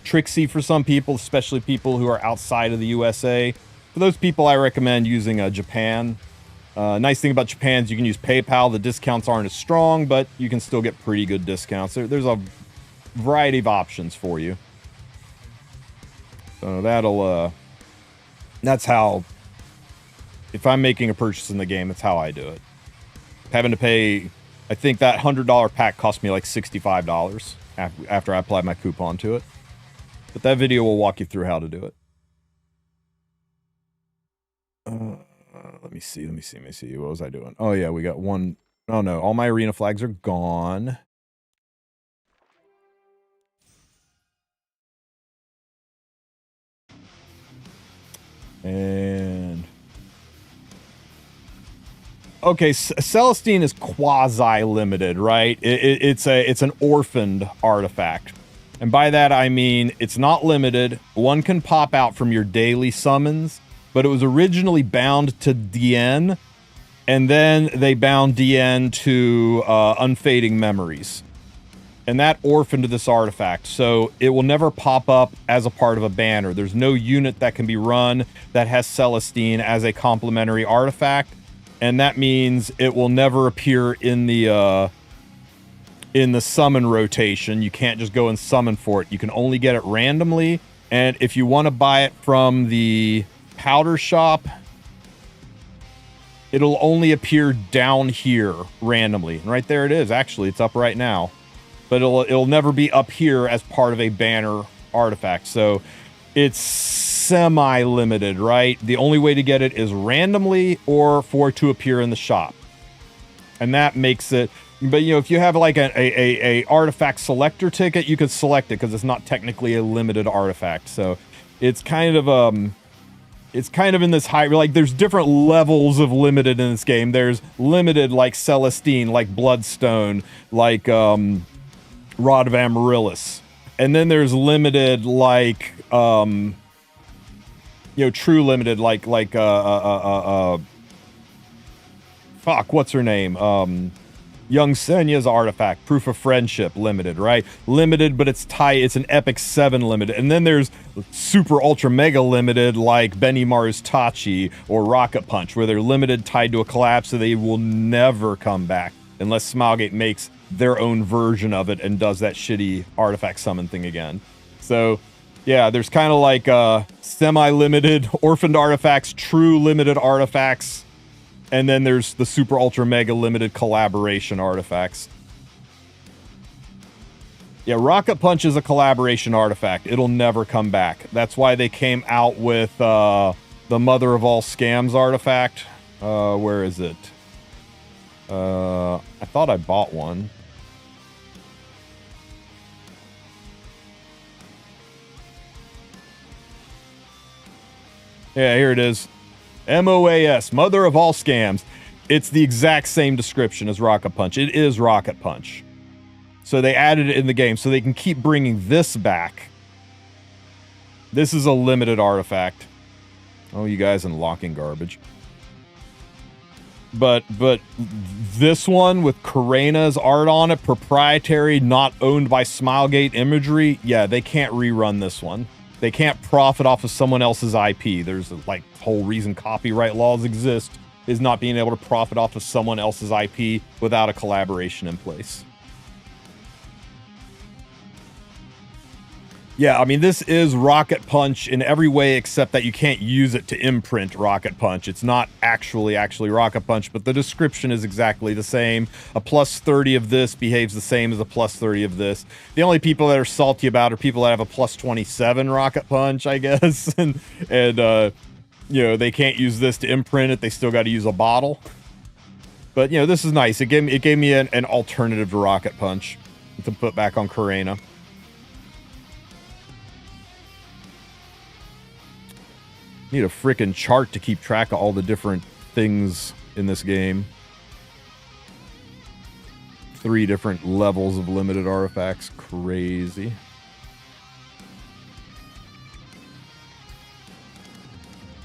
tricksy for some people, especially people who are outside of the USA. For those people, I recommend using Japan. Nice thing about Japan is you can use PayPal. The discounts aren't as strong, but you can still get pretty good discounts. There's a variety of options for you. So that's how, if I'm making a purchase in the game, that's how I do it. Having to pay, I think that $100 pack cost me like $65 after I applied my coupon to it. But that video will walk you through how to do it. Let me see. What was I doing? Oh yeah, we got one. Oh no, all my arena flags are gone. And okay, Celestine is quasi-limited, right? It's an orphaned artifact. And by that I mean it's not limited. One can pop out from your daily summons, but it was originally bound to DN, and then they bound DN to Unfading Memories. And that orphaned this artifact, so it will never pop up as a part of a banner. There's no unit that can be run that has Celestine as a complementary artifact, and that means it will never appear in the summon rotation. You can't just go and summon for it. You can only get it randomly, and if you want to buy it from the powder shop, it'll only appear down here randomly. And right there it is. Actually, it's up right now. But it'll never be up here as part of a banner artifact. So it's semi-limited, right? The only way to get it is randomly or for it to appear in the shop. And that makes it, but you know, if you have like a artifact selector ticket, you could select it because it's not technically a limited artifact. So it's kind of in this high, like there's different levels of limited in this game. There's limited like Celestine, like Bloodstone, like Rod of Amaryllis. And then there's limited like true limited like fuck, what's her name? Young Senya's artifact, Proof of Friendship, limited, right? Limited, but it's an Epic 7 limited. And then there's super ultra mega limited like Benny Mars Tachi or Rocket Punch, where they're limited, tied to a collapse, so they will never come back unless Smilegate makes their own version of it and does that shitty artifact summon thing again. So yeah, there's kind of like semi-limited orphaned artifacts, true limited artifacts, and then there's the super ultra mega limited collaboration artifacts. Yeah, Rocket Punch is a collaboration artifact. It'll never come back. That's why they came out with the Mother of All Scams artifact. Where is it? I thought I bought one. Yeah, here it is. MOAS, Mother of All Scams. It's the exact same description as Rocket Punch. It is Rocket Punch. So they added it in the game so they can keep bringing this back. This is a limited artifact. Oh, you guys unlocking garbage. But this one with Karena's art on it, proprietary, not owned by Smilegate imagery, yeah, they can't rerun this one. They can't profit off of someone else's IP. There's like whole reason copyright laws exist is not being able to profit off of someone else's IP without a collaboration in place. Yeah, I mean, this is Rocket Punch in every way except that you can't use it to imprint Rocket Punch. It's not actually Rocket Punch, but the description is exactly the same. A plus 30 of this behaves the same as a plus 30 of this. The only people that are salty about are people that have a plus 27 Rocket Punch, I guess. and you know, they can't use this to imprint it. They still got to use a bottle. But, you know, this is nice. It gave me an alternative to Rocket Punch to put back on Karena. Need a freaking chart to keep track of all the different things in this game. 3 different levels of limited artifacts. Crazy.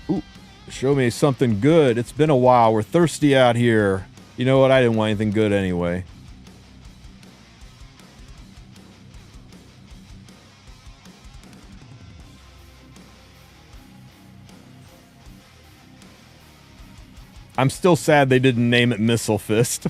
Ooh, show me something good. It's been a while. We're thirsty out here. You know what? I didn't want anything good anyway. I'm still sad they didn't name it Missile Fist.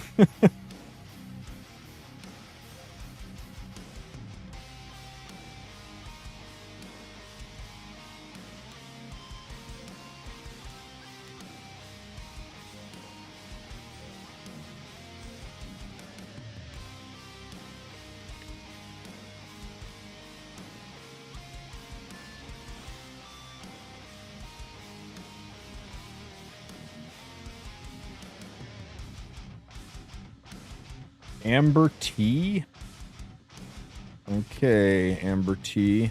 Amber tea? Okay, amber tea.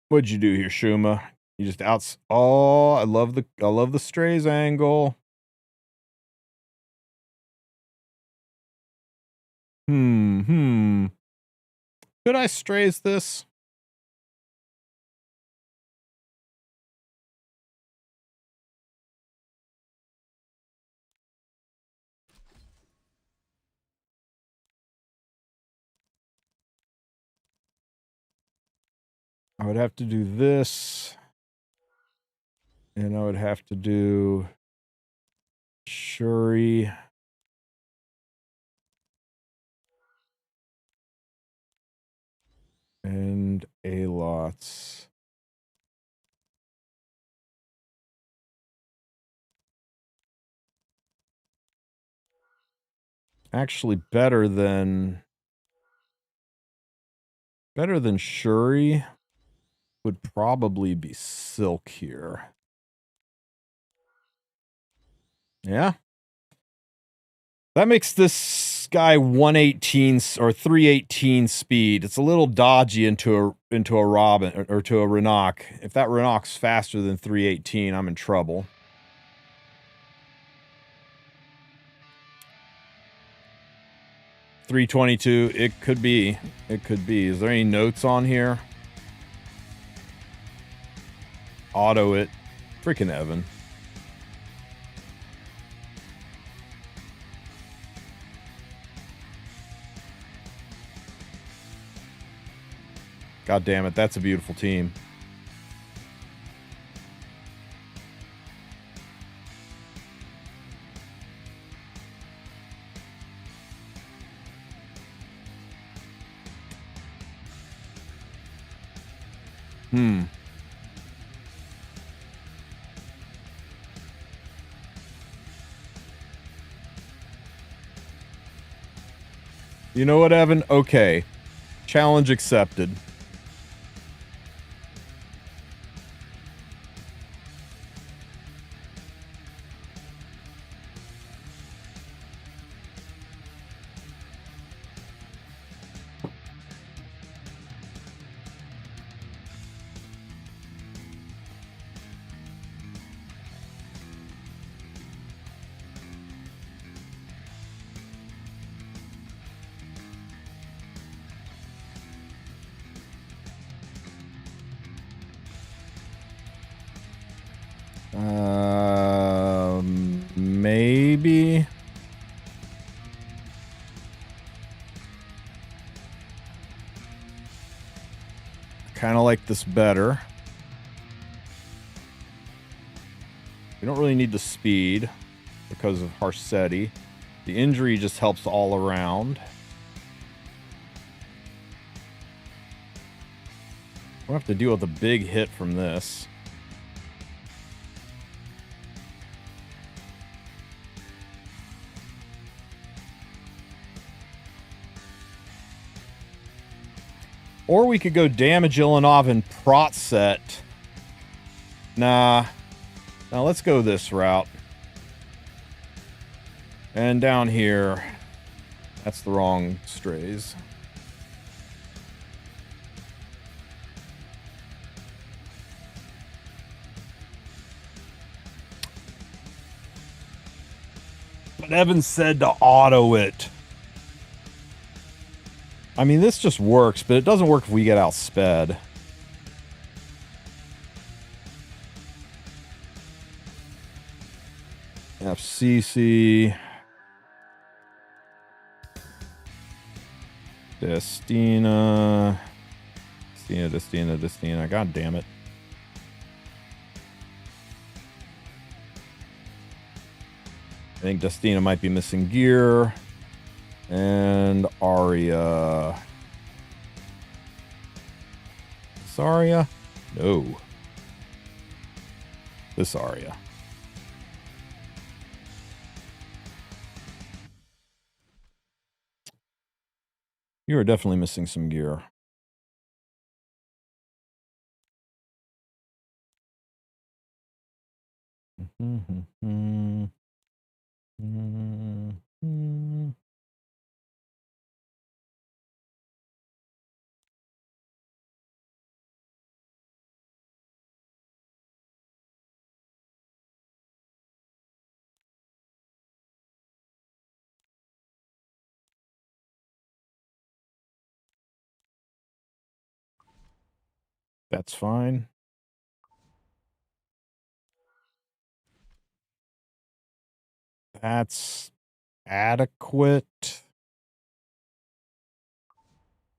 What'd you do here, Shuma? You just outs. Oh, I love the strays angle. Could I strays this? I would have to do this. And I would have to do Shuri. And A-lots. Actually better than Shuri would probably be Silk here. Yeah. That makes this guy 118 or 318 speed. It's a little dodgy into a Robin or to a Renok. If that Renok's faster than 318, I'm in trouble. $322, it could be. It could be. Is there any notes on here? Auto it. Freaking Evan. God damn it, that's a beautiful team. You know what, Evan? Okay. Challenge accepted. Maybe. Kind of like this better. We don't really need the speed because of Harsetti. The injury just helps all around. We'll have to deal with a big hit from this. Or we could go damage Ilanov and prot set. Nah. Now let's go this route. And down here. That's the wrong strays. But Evan said to auto it. I mean, this just works, but it doesn't work if we get outsped. FCC. Destina. Destina. God damn it. I think Destina might be missing gear. And Aria. This Aria? No. This Aria. You are definitely missing some gear. That's fine. That's adequate.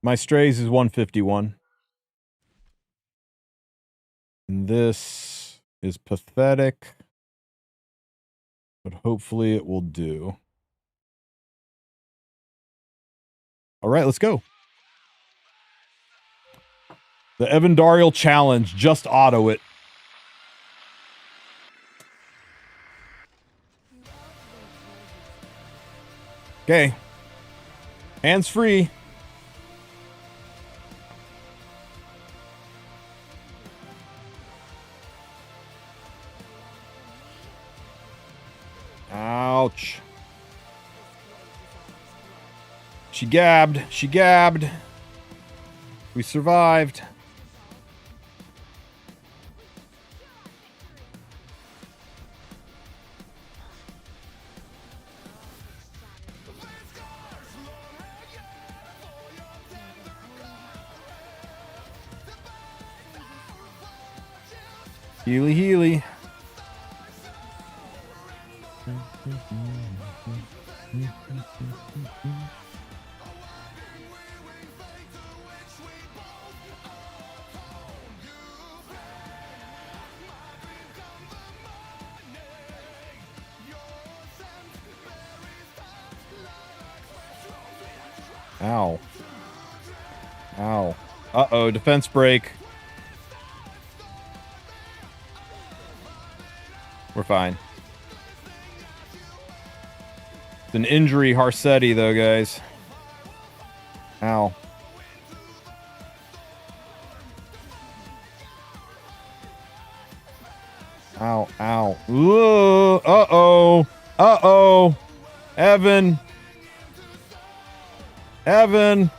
My strays is 151. And this is pathetic. But hopefully it will do. All right, let's go. The Evandarial challenge. Just auto it. Okay. Hands free. Ouch. She gabbed. She gabbed. We survived. Healy, Healy. Ow. Ow. Uh-oh, defense break. We're fine. It's an injury Harsetti, though, guys. Ow. Ow, ow. Ooh, uh-oh. Uh-oh. Evan. Evan.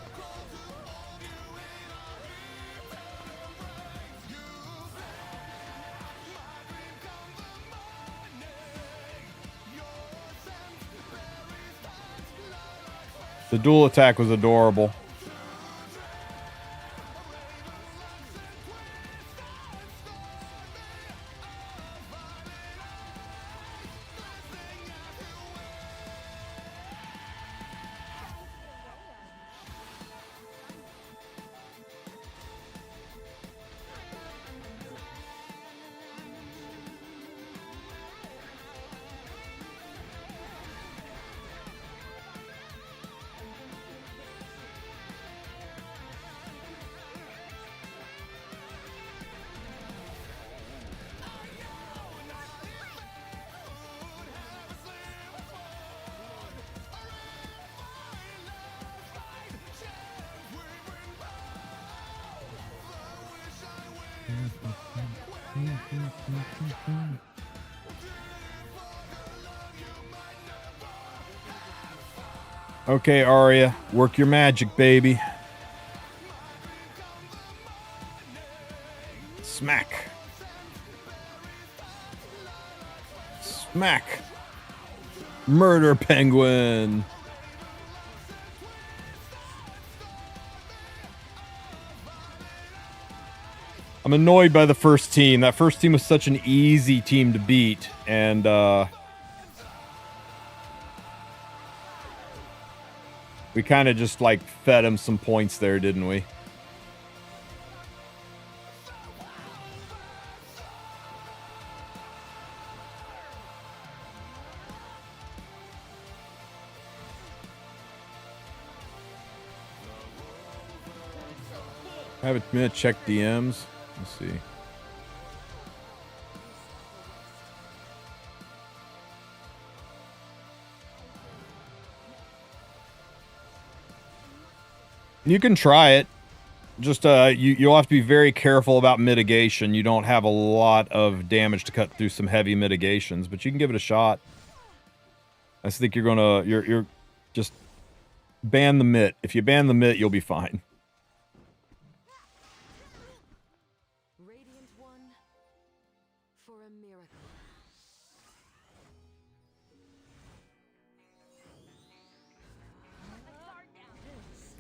The dual attack was adorable. Okay, Arya, work your magic, baby. Smack. Smack. Murder penguin. I'm annoyed by the first team. That first team was such an easy team to beat, and we kind of just like fed him some points there, didn't we? Have a minute, check DMs. Let's see. You can try it. Just you'll have to be very careful about mitigation. You don't have a lot of damage to cut through some heavy mitigations, but you can give it a shot. I just think you're just ban the mitt. If you ban the mitt, you'll be fine. Radiant one for a miracle.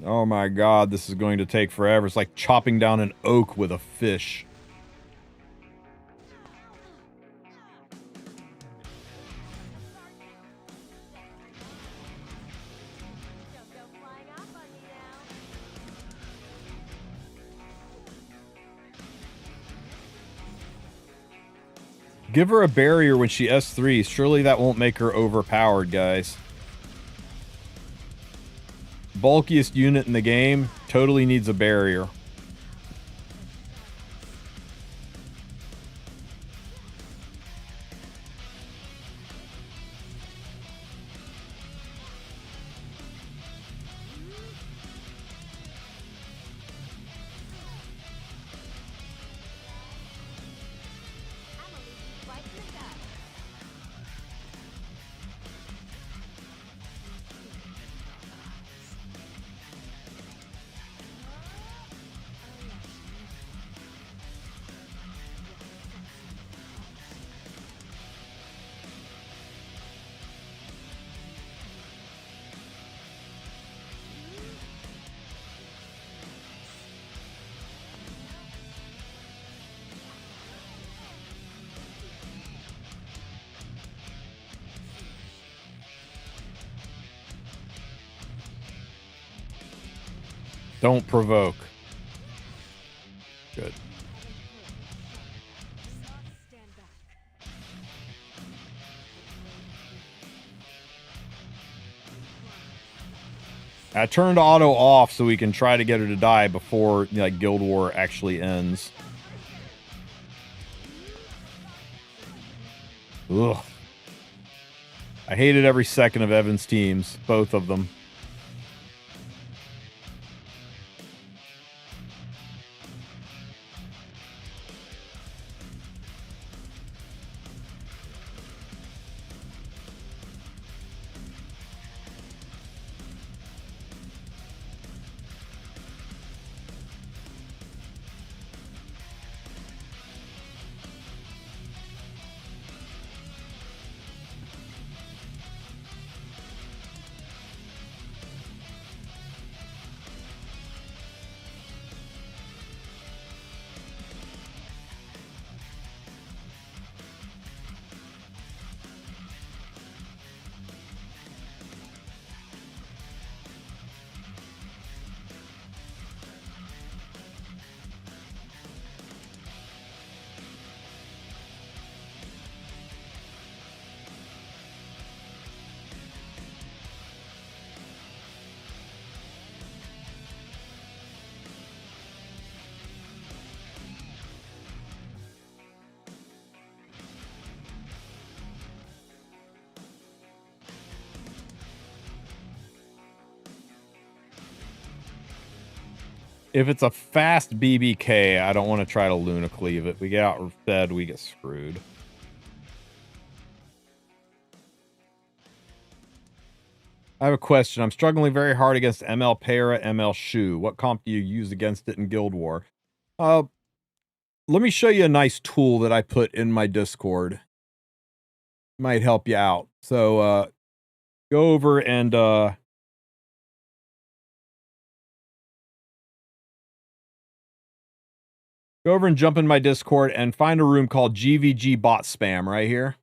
Oh my god, this is going to take forever. It's like chopping down an oak with a fish. Don't go flying off on me now. Give her a barrier when she S3s. Surely that won't make her overpowered, guys. Bulkiest unit in the game totally needs a barrier. Don't provoke. Good. Stand back. I turned auto off so we can try to get her to die before like Guild War actually ends. Ugh. I hated every second of Evan's teams, both of them. If it's a fast BBK, I don't want to try to Luna Cleave it. We get outfed, we get screwed. I have a question. I'm struggling very hard against ML Para, ML Shu. What comp do you use against it in Guild War? Let me show you a nice tool that I put in my Discord. Might help you out. So, go over and, go over and jump in my Discord and find a room called GVG Bot Spam right here.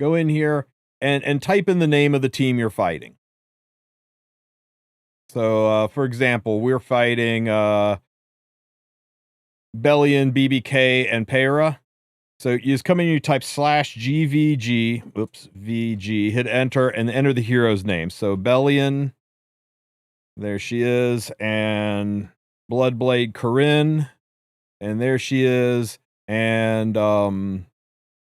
Go in here and type in the name of the team you're fighting. So, for example, we're fighting, Bellion, BBK, and Para. So you just come in and you type /GVG, VG, hit enter, and enter the hero's name. So Bellion, there she is, and Bloodblade Corinne, and there she is, and Lone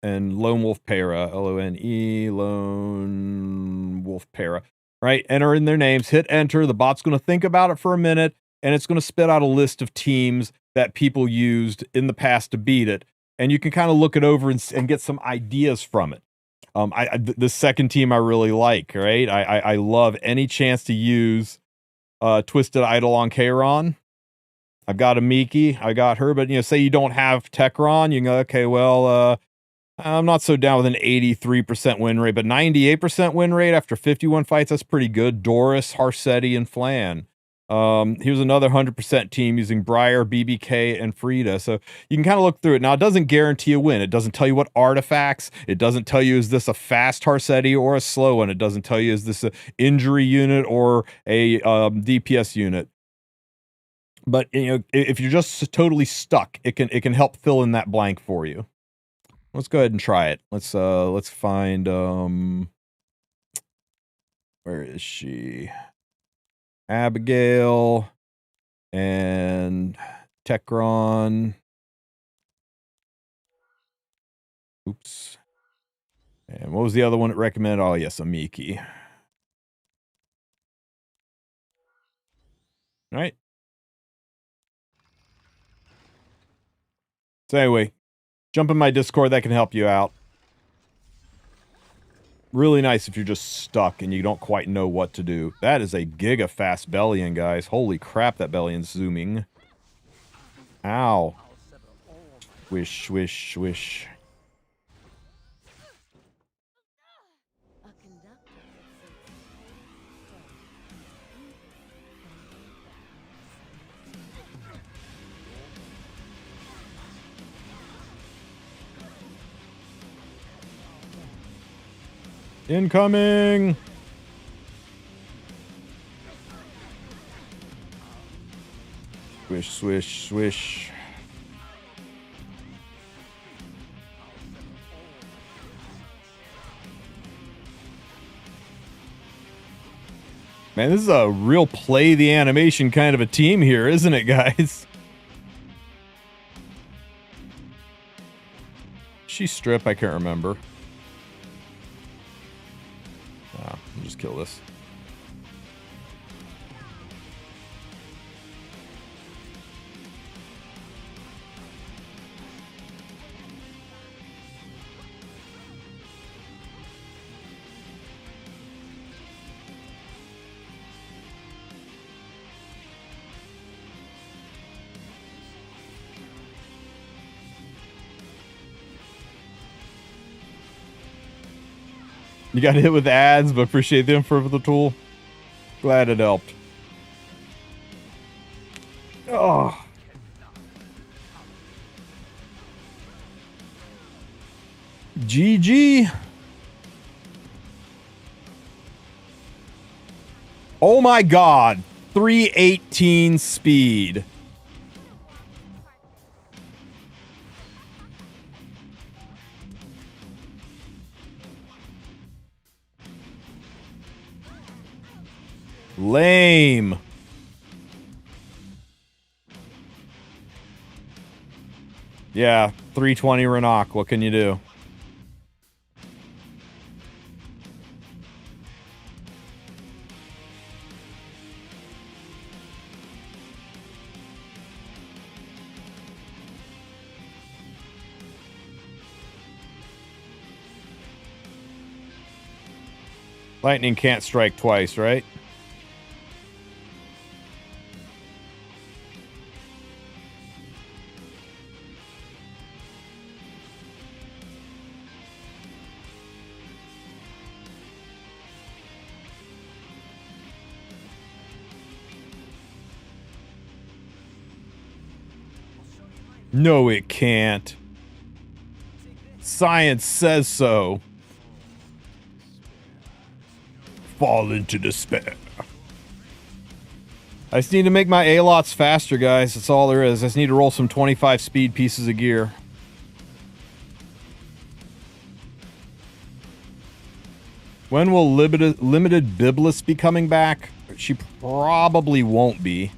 Wolf Para, Lone, Lone Wolf Para. Right? Enter in their names, hit enter. The bot's going to think about it for a minute, and it's going to spit out a list of teams that people used in the past to beat it. And you can kind of look it over and get some ideas from it. The second team I really like, right? I love any chance to use Twisted Idol on Kayron. I've got a Miki, I got her, but say you don't have Tekron, you go, okay, well, I'm not so down with an 83% win rate, but 98% win rate after 51 fights, that's pretty good. Doris, Harsetti, and Flan. Here's another 100% team using Briar, BBK, and Frida. So you can kind of look through it. Now, it doesn't guarantee a win. It doesn't tell you what artifacts. It doesn't tell you, is this a fast Harsetti or a slow one? It doesn't tell you, is this an injury unit or a DPS unit? But, if you're just totally stuck, it can help fill in that blank for you. Let's go ahead and try it. Let's find, where is she? Abigail and Tekron. Oops. And what was the other one it recommended? Oh, yes, a Miki. All right. So anyway, jump in my Discord. That can help you out. Really nice if you're just stuck and you don't quite know what to do. That is a giga fast Bellion, guys. Holy crap, that Bellion's zooming. Ow. Swish, swish, swish. Incoming! Swish, swish, swish. Man, this is a real play the animation kind of a team here, isn't it, guys? She strip? I can't remember. I'll just kill this. You got hit with ads, but appreciate them for the tool. Glad it helped. Oh. GG. Oh my god. 318 speed. Lame. Yeah, 320 Renak. What can you do? Lightning can't strike twice, right? No, it can't. Science says so. Fall into despair. I just need to make my A-lots faster, guys. That's all there is. I just need to roll some 25 speed pieces of gear. When will limited Biblis be coming back? She probably won't be.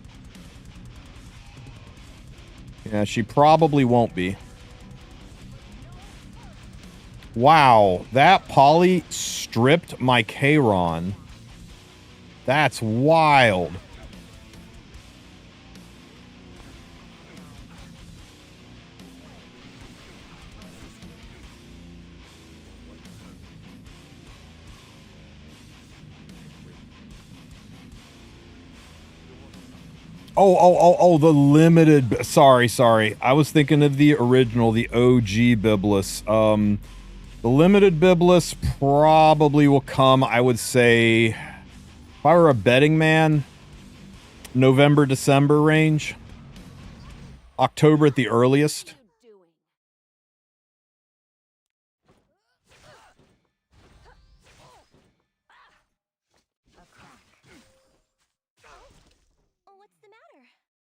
Yeah, she probably won't be. Wow, that poly stripped my Kayron. That's wild. Oh, the limited. Sorry. I was thinking of the original, the OG Biblis. The limited Biblis probably will come, I would say, if I were a betting man, November, December range. October at the earliest.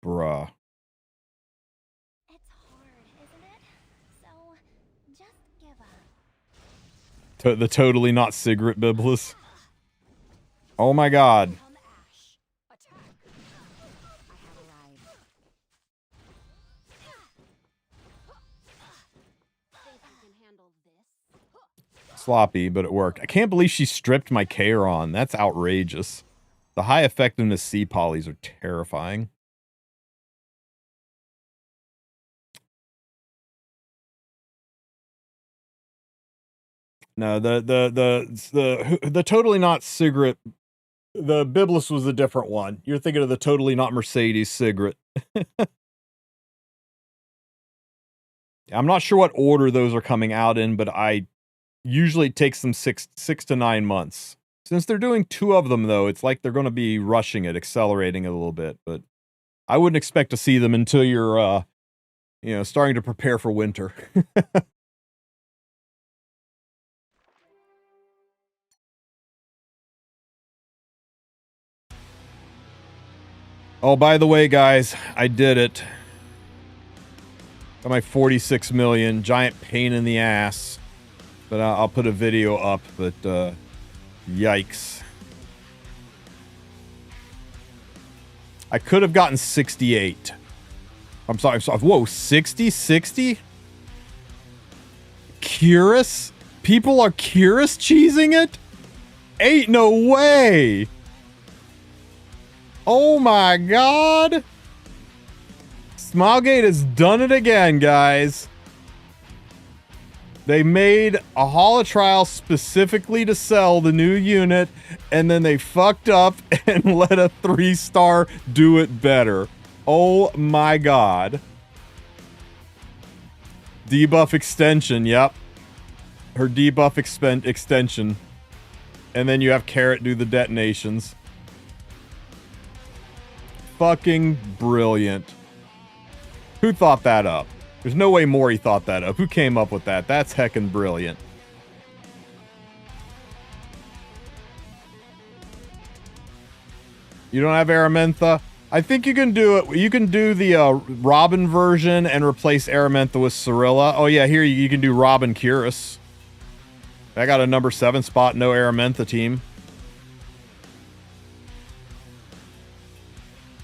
Bruh. It's hard, isn't it? So, just give up. The totally not cigarette Biblis. Oh my god. Sloppy, but it worked. I can't believe she stripped my Kayron. That's outrageous. The high effectiveness C polys are terrifying. No, the totally not cigarette. The Biblis was a different one. You're thinking of the totally not Mercedes cigarette. I'm not sure what order those are coming out in, but I usually it takes them six to 9 months. Since they're doing 2 of them, though, it's like they're going to be rushing it, accelerating it a little bit. But I wouldn't expect to see them until you're, starting to prepare for winter. Oh, by the way, guys, I did it. Got my 46 million. Giant pain in the ass. But I'll put a video up, but yikes. I could have gotten 68. I'm sorry. Whoa, 60? 60? Curious? People are curious cheesing it? Ain't no way! Oh my god! Smilegate has done it again, guys. They made a holotrial specifically to sell the new unit, and then they fucked up and let a 3-star do it better. Oh my god. Debuff extension, yep. Her debuff extension. And then you have Carrot do the detonations. Fucking brilliant. Who thought that up? There's no way Maury thought that up. Who came up with that? That's heckin' brilliant. You don't have Aramentha? I think you can do it. You can do the Robin version and replace Aramentha with Cirilla. Oh yeah, here you can do Robin Curus. I got a number 7 spot, no Aramentha team.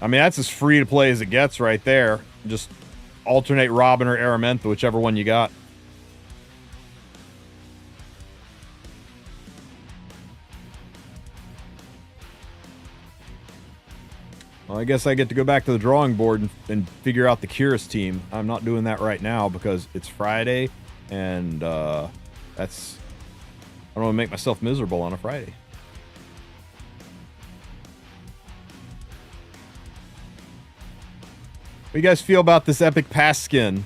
I mean, that's as free to play as it gets right there. Just alternate Robin or Aramentha, whichever one you got. Well, I guess I get to go back to the drawing board and figure out the Curus team. I'm not doing that right now because it's Friday, and I don't want to make myself miserable on a Friday. do you guys feel about this epic pass skin?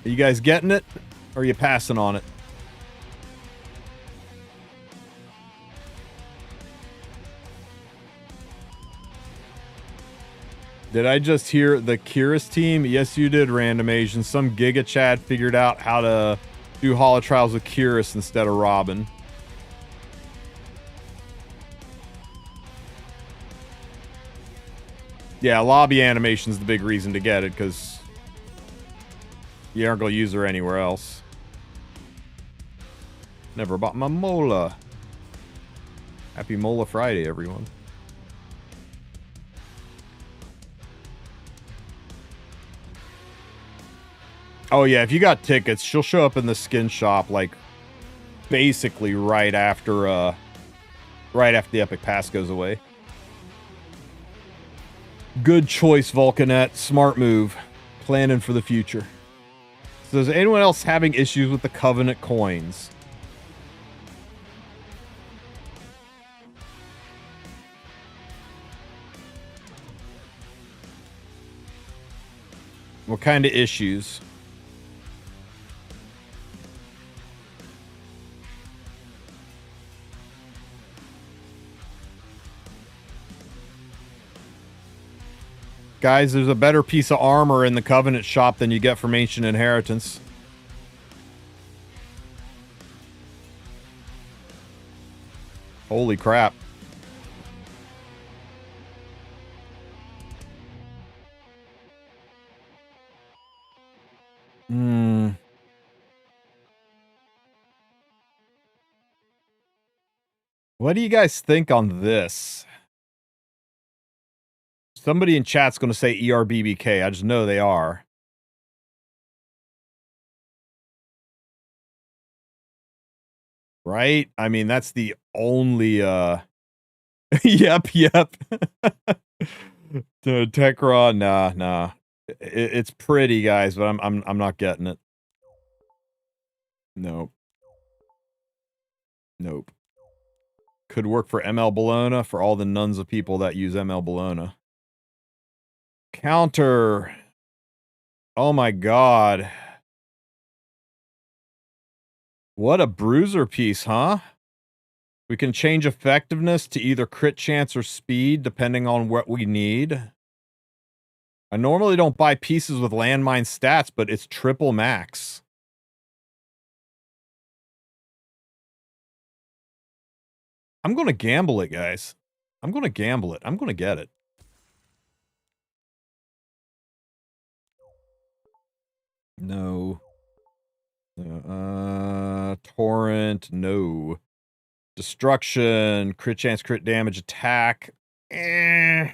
Are you guys getting it? Or are you passing on it? Did I just hear the Curious team? Yes, you did, Random Asian. Some Giga Chad figured out how to do Holo Trials with Curious instead of Robin. Yeah, lobby animation is the big reason to get it, because you aren't going to use her anywhere else. Never bought my Mola. Happy Mola Friday, everyone. Oh yeah, if you got tickets, she'll show up in the skin shop like basically right after the Epic Pass goes away. Good choice, Vulcanet. Smart move. Planning for the future. So is anyone else having issues with the Covenant coins? What kind of issues? Guys, there's a better piece of armor in the Covenant shop than you get from Ancient Inheritance. Holy crap. What do you guys think on this? Somebody in chat's going to say ERBBK. I just know they are. Right? I mean, that's the only, yep. Techron, nah. It's pretty, guys, but I'm not getting it. Nope. Could work for ML Bologna for all the nuns of people that use ML Bologna. Counter. Oh my god. What a bruiser piece, huh? We can change effectiveness to either crit chance or speed, depending on what we need. I normally don't buy pieces with landmine stats, but it's triple max. I'm going to gamble it, guys. I'm going to gamble it. I'm going to get it. No. Torrent, no. Destruction, crit chance, crit damage, attack. The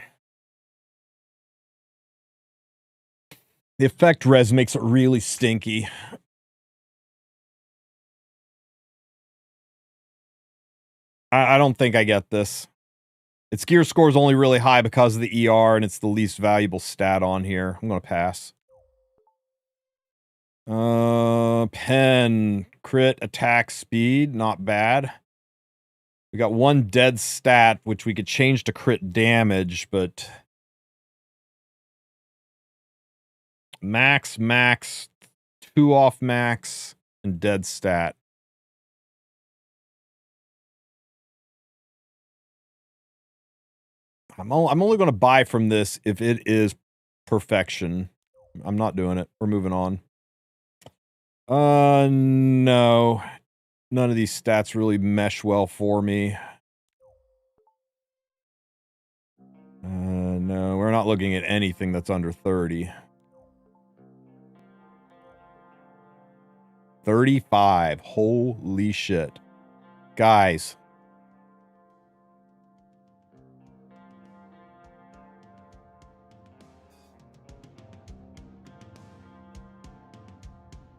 effect res makes it really stinky. I don't think I get this. Its gear score is only really high because of the ER, and it's the least valuable stat on here. I'm going to pass. Pen, crit, attack, speed, not bad. We got one dead stat, which we could change to crit damage, but... Max, 2 off max, and dead stat. I'm only going to buy from this if it is perfection. I'm not doing it. We're moving on. No. None of these stats really mesh well for me. No, we're not looking at anything that's under 30. 35. Holy shit. Guys.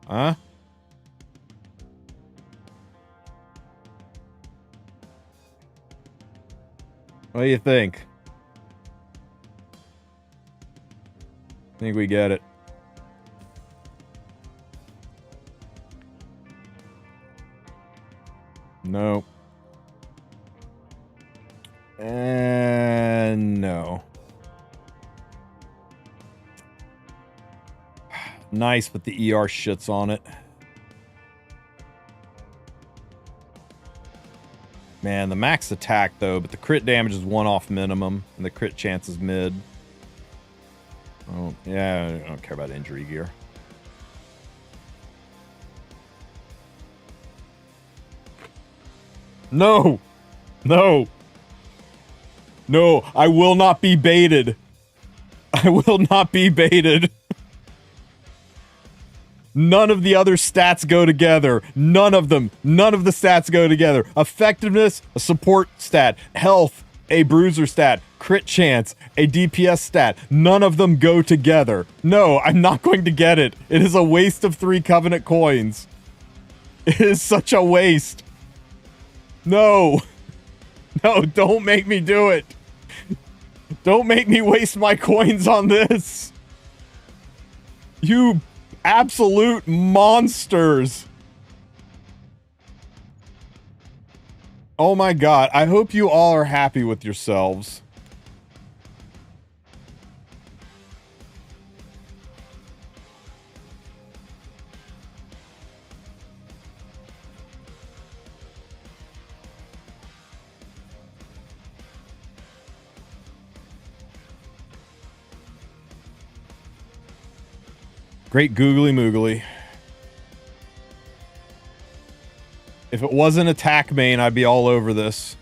Huh? What do you think? I think we get it. No. And no. Nice, but the ER shits on it. Man, the max attack though, but the crit damage is 1 off minimum, and the crit chance is mid. Oh, yeah, I don't care about injury gear. No! No! No, I will not be baited. I will not be baited. None of the other stats go together. None of them. None of the stats go together. Effectiveness, a support stat. Health, a bruiser stat. Crit chance, a DPS stat. None of them go together. No, I'm not going to get it. It is a waste of 3 Covenant coins. It is such a waste. No. No, don't make me do it. Don't make me waste my coins on this. You absolute monsters. Oh my god, I hope you all are happy with yourselves. Great googly moogly. If it wasn't attack main, I'd be all over this.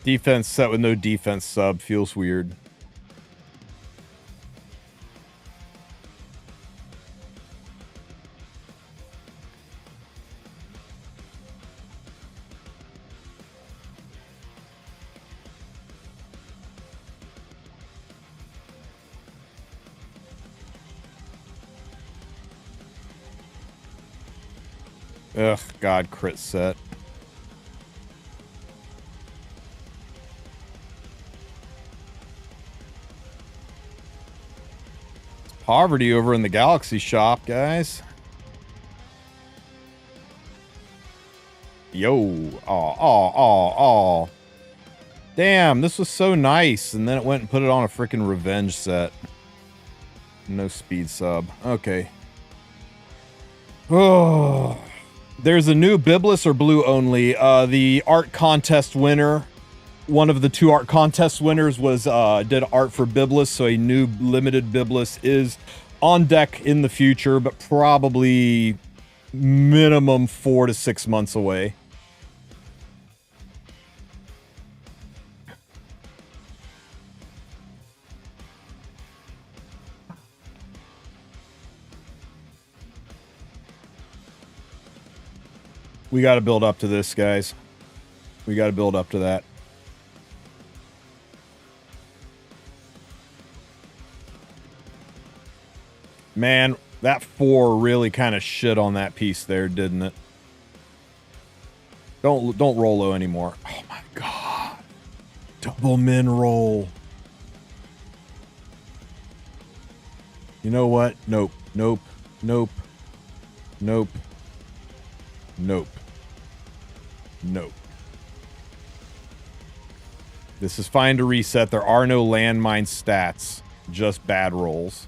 Defense set with no defense sub feels weird. Ugh, God, crit set. Poverty over in the Galaxy shop, guys. Yo. Oh. Damn, this was so nice. And then it went and put it on a freaking revenge set. No speed sub. Okay. Oh. There's a new Biblis or blue only. The art contest winner. One of the 2 art contest winners was did art for Biblis, so a new limited Biblis is on deck in the future, but probably minimum 4 to 6 months away. We got to build up to this, guys. We got to build up to that. Man, that 4 really kind of shit on that piece there, didn't it? Don't roll low anymore. Oh my god. Double min roll. You know what? Nope. Nope. Nope. Nope. Nope. Nope. This is fine to reset. There are no landmine stats. Just bad rolls.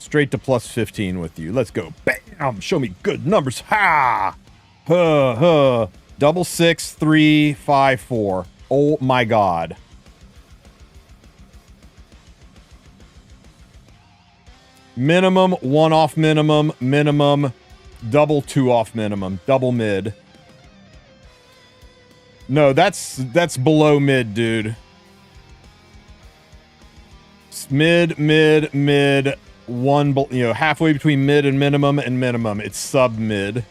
Straight to plus 15 with you. Let's go. Bam! Show me good numbers. Ha! Huh, huh. Double 6, 3, 5, 4. Oh my god. Minimum, 1 off minimum, minimum, double 2 off minimum, double mid. No, that's below mid, dude. It's mid, 1, you know, halfway between mid and minimum and minimum. It's sub mid.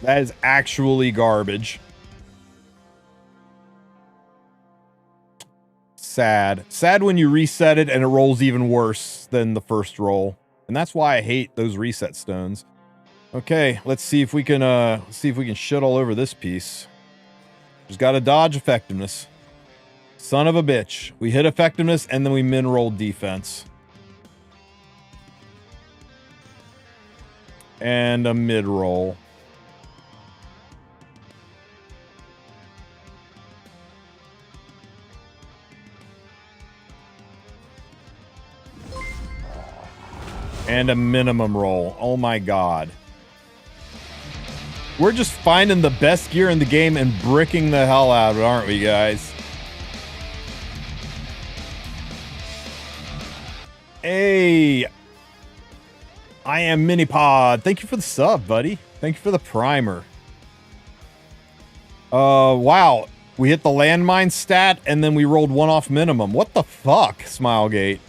That is actually garbage. sad. Sad when you reset it and it rolls even worse than the first roll. And that's why I hate those reset stones. Okay, let's see if we can shit all over this piece. Just gotta dodge effectiveness. Son of a bitch. We hit effectiveness and then we min-roll defense. And a mid-roll. And a minimum roll. Oh my god. We're just finding the best gear in the game and bricking the hell out of it, aren't we, guys? Hey! I am Minipod. Thank you for the sub, buddy. Thank you for the primer. Wow. We hit the landmine stat and then we rolled one off minimum. What the fuck, Smilegate?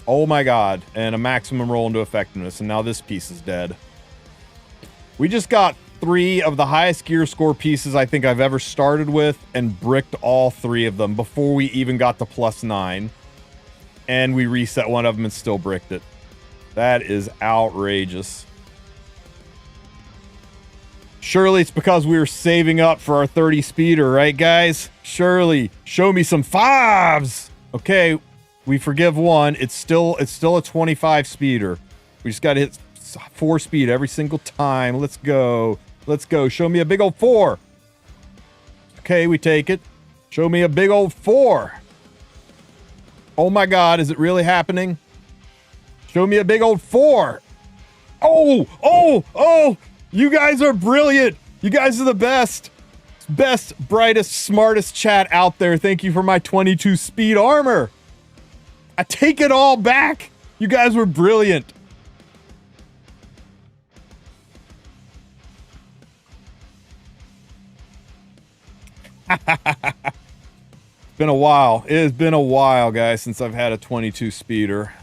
Oh my god. And a maximum roll into effectiveness. And now this piece is dead. We just got 3 of the highest gear score pieces I think I've ever started with and bricked all 3 of them before we even got to +9. And we reset one of them and still bricked it. That is outrageous. Surely it's because we were saving up for our 30 speeder, right, guys? Surely. Show me some 5s! Okay, we forgive 1. It's still a 25 speeder. We just gotta hit 4 speed every single time. Let's go. Let's go. Show me a big old 4. Okay, we take it. Show me a big old 4. Oh my god, is it really happening? Show me a big old 4. Oh, oh, oh! You guys are brilliant! You guys are the best! Best, brightest, smartest chat out there. Thank you for my 22 speed armor. I take it all back. You guys were brilliant. It's been a while. It has been a while, guys, since I've had a 22 speeder.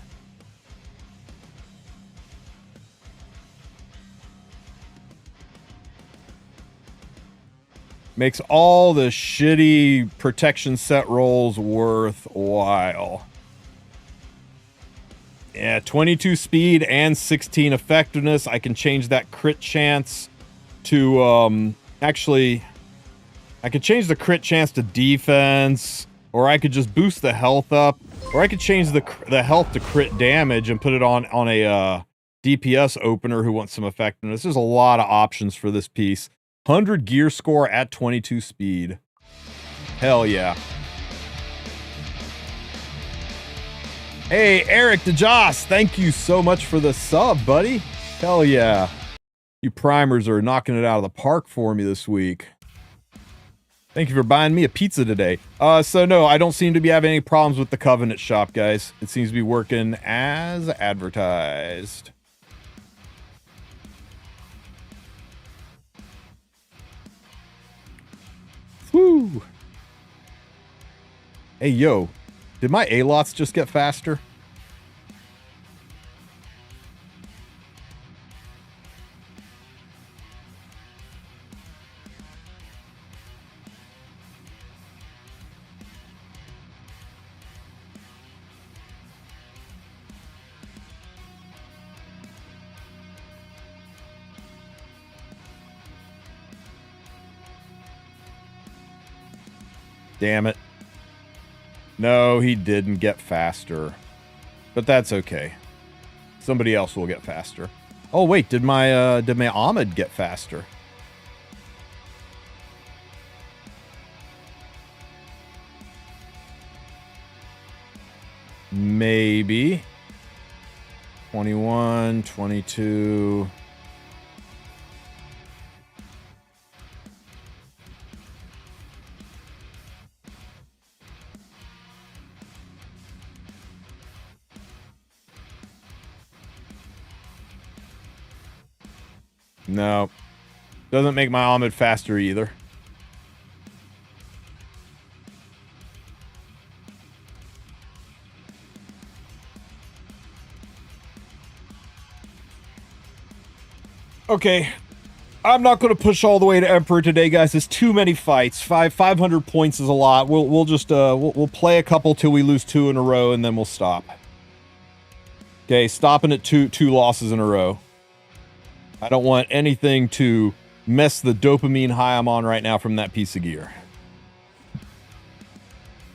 Makes all the shitty protection set rolls worthwhile. Yeah, 22 speed and 16 effectiveness. I can change that crit chance to, actually, I could change the crit chance to defense, or I could just boost the health up, or I could change the health to crit damage and put it on a DPS opener who wants some effectiveness. There's a lot of options for this piece. 100 gear score at 22 speed. Hell yeah. Hey, Eric DeJoss, thank you so much for the sub, buddy. Hell yeah. You primers are knocking it out of the park for me this week. Thank you for buying me a pizza today. So no, I don't seem to be having any problems with the Covenant shop, guys. It seems to be working as advertised. Woo! Hey, yo. Did my A-lots just get faster? Damn it. No, he didn't get faster. But that's okay. Somebody else will get faster. Oh wait, did my Ahmed get faster? Maybe. 21, 22. No. Doesn't make my Ahmed faster either. Okay. I'm not going to push all the way to Emperor today, guys. It's too many fights. 500 points is a lot. We'll just we'll play a couple till we lose 2 in a row, and then we'll stop. Okay, stopping at two losses in a row. I don't want anything to mess the dopamine high I'm on right now from that piece of gear.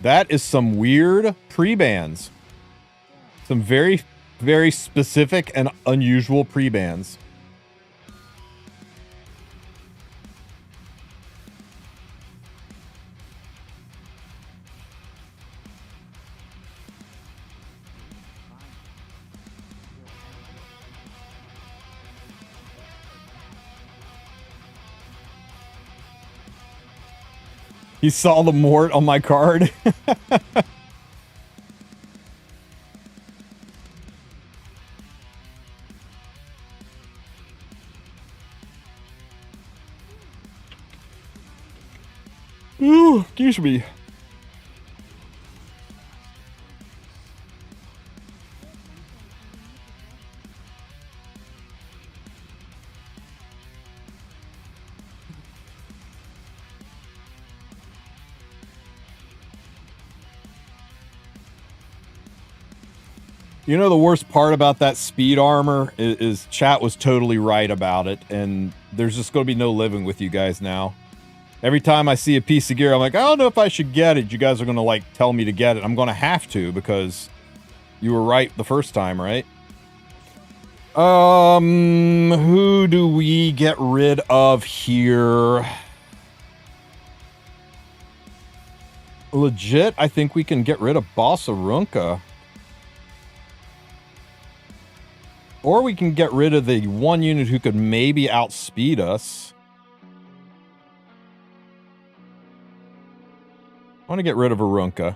That is some weird pre-bans. Some very, very specific and unusual pre-bans. You saw the mort on my card? Ooh, excuse me. You know, the worst part about that speed armor is chat was totally right about it, and there's just going to be no living with you guys now. Every time I see a piece of gear, I'm like, I don't know if I should get it. You guys are going to, like, tell me to get it. I'm going to have to, because you were right the first time, right? Who do we get rid of here? Legit, I think we can get rid of Bossarunka. Or we can get rid of the one unit who could maybe outspeed us. I want to get rid of Arunka.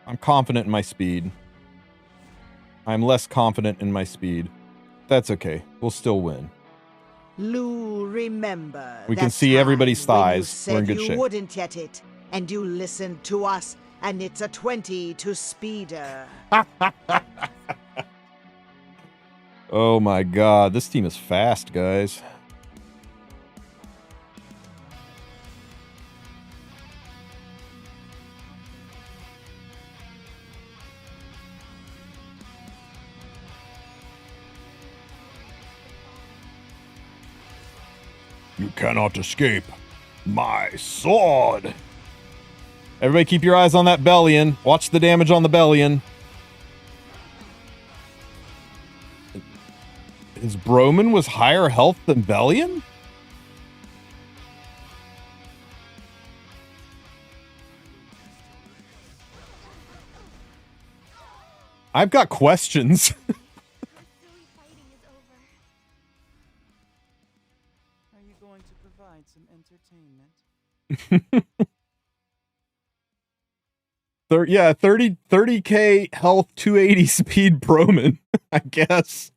I'm confident in my speed. I'm less confident in my speed. That's okay. We'll still win. Lou, remember. We can see everybody's thighs. We're in good shape. You wouldn't get it, and you listened to us, and it's a 20 to speeder. Oh my god, this team is fast, guys. You cannot escape my sword. Everybody keep your eyes on that Bellion. Watch the damage on the Bellion. His Broman was higher health than Bellion? I've got questions. The silly fighting is over. Are you going to provide some entertainment? Yeah, 30k health, 280 speed Broman, I guess.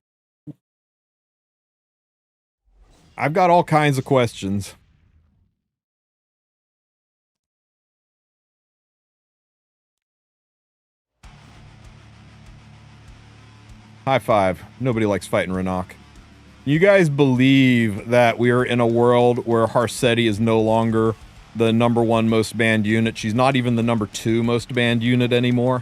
I've got all kinds of questions. High five. Nobody likes fighting Renok. You guys believe that we are in a world where Harsetti is no longer the #1 most banned unit? She's not even the #2 most banned unit anymore?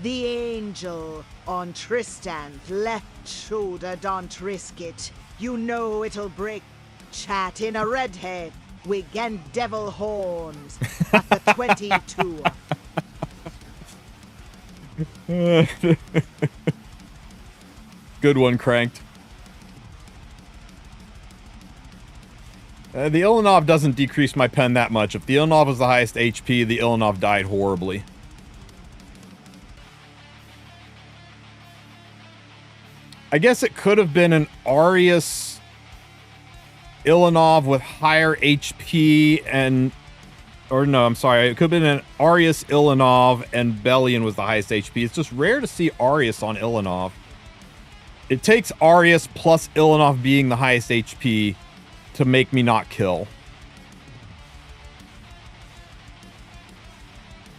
The angel on Tristan's left shoulder, don't risk it. You know it'll break chat in a redhead, wig and devil horns at the 22. Good one, Cranked. The Ilanov doesn't decrease my pen that much. If the Ilanov was the highest HP, the Ilanov died horribly. I guess it could have been an Arius Ilanov with higher HP and... Or no, I'm sorry. It could have been an Arius Ilanov and Bellion was the highest HP. It's just rare to see Arius on Ilanov. It takes Arius plus Ilanov being the highest HP to make me not kill.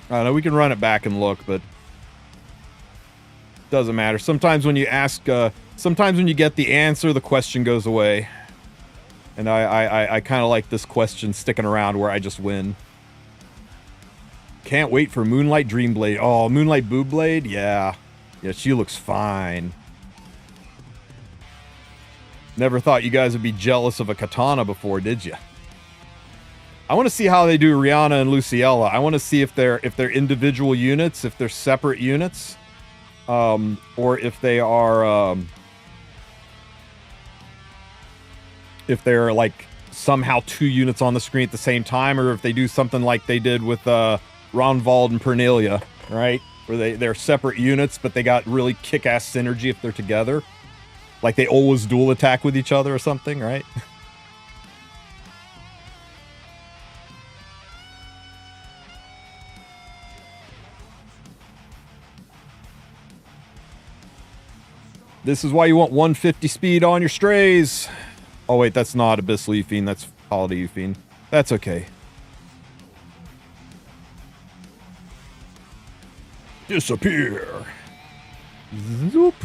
I don't know, we can run it back and look, but... Doesn't matter. Sometimes when you ask, sometimes when you get the answer, the question goes away. And I kind of like this question sticking around where I just win. Can't wait for Moonlight Dreamblade. Oh, Moonlight Boobblade? Yeah. Yeah, she looks fine. Never thought you guys would be jealous of a katana before, did you? I want to see how they do Rihanna and Luciella. I want to see if they're individual units, if they're separate units, or if they are if they're like somehow 2 units on the screen at the same time, or if they do something like they did with Ronvald and Pernelia, right? Where they're separate units, but they got really kick-ass synergy if they're together. Like they always dual attack with each other or something, right? This is why you want 150 speed on your strays. Oh wait, that's not Abyssal Euphine, that's Holiday Euphine. That's okay. Disappear. Zoop.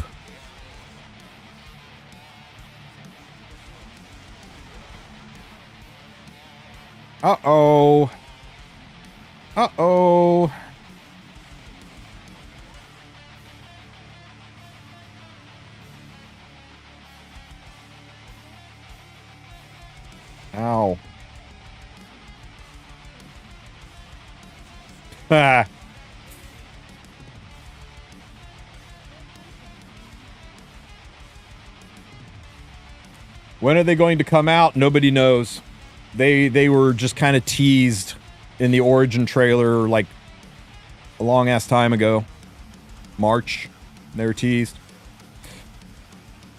Uh-oh. Uh-oh. Ow. Ah. When are they going to come out? Nobody knows. They were just kind of teased in the Origin trailer like a long ass time ago. March. They were teased.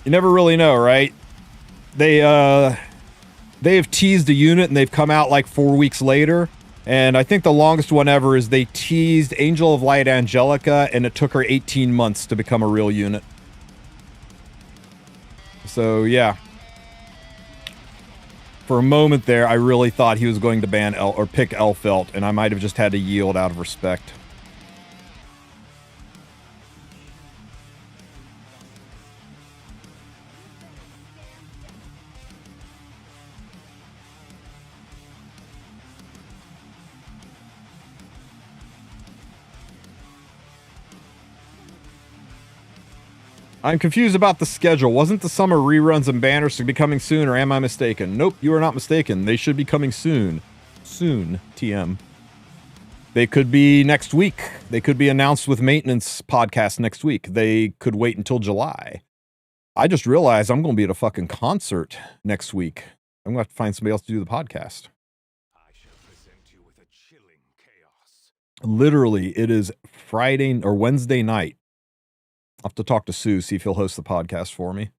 You never really know, right? They have teased a unit and they've come out like 4 weeks later. And I think the longest one ever is they teased Angel of Light Angelica and it took her 18 months to become a real unit. So, yeah. For a moment there, I really thought he was going to ban or pick Elfelt, and I might have just had to yield out of respect. I'm confused about the schedule. Wasn't the summer reruns and banners to be coming soon, or am I mistaken? Nope, you are not mistaken. They should be coming soon. Soon, TM. They could be next week. They could be announced with maintenance podcast next week. They could wait until July. I just realized I'm going to be at a fucking concert next week. I'm going to have to find somebody else to do the podcast. I shall present you with a chilling chaos. Literally, it is Friday or Wednesday night. I'll have to talk to Sue, see if he'll host the podcast for me.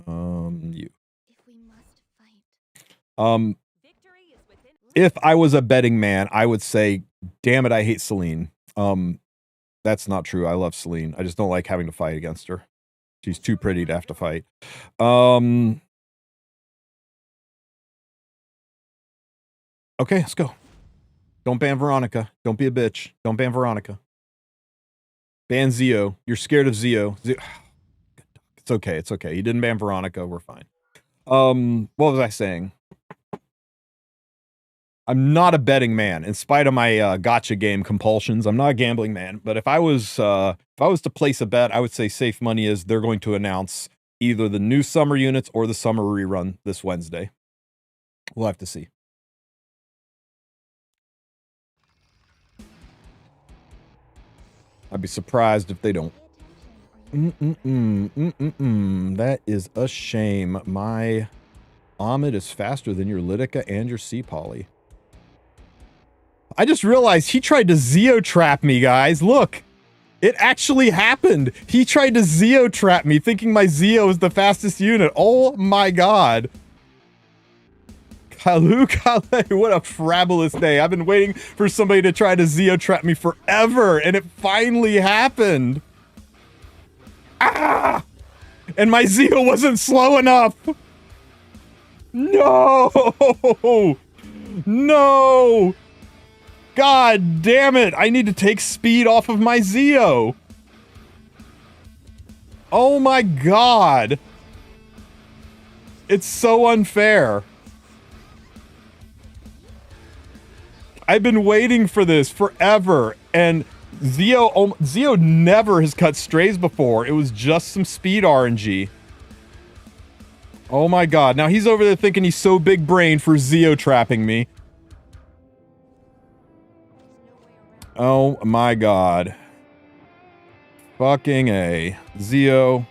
You. If we must fight. Victory is within. If I was a betting man, I would say, damn it, I hate Celine. That's not true. I love Celine. I just don't like having to fight against her. She's too pretty to have to fight. Okay, let's go. Don't ban Veronica. Don't be a bitch. Don't ban Veronica. Ban Zio. You're scared of Zio. It's okay. It's okay. You didn't ban Veronica. We're fine. What was I saying? I'm not a betting man, in spite of my gotcha game compulsions. I'm not a gambling man. But if I was to place a bet, I would say safe money is they're going to announce either the new summer units or the summer rerun this Wednesday. We'll have to see. I'd be surprised if they don't. That is a shame. My Ahmed is faster than your Lytica and your Sea Poly. I just realized he tried to Zeo trap me, guys. Look, it actually happened. He tried to Zeo trap me, thinking my Zeo is the fastest unit. Oh my god. Kalu Kale, what a fabulous day. I've been waiting for somebody to try to Zeo trap me forever, and it finally happened. Ah! And my Zeo wasn't slow enough. No! No! God damn it. I need to take speed off of my Zeo. Oh my god! It's so unfair. I've been waiting for this forever, and Zeo never has cut strays before. It was just some speed RNG. Oh my god, now he's over there thinking he's so big brain for Zeo trapping me. Oh my god. Fucking A. Zeo.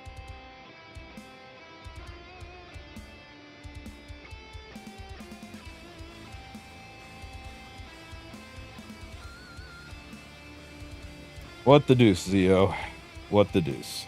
What the deuce, Zeo? What the deuce?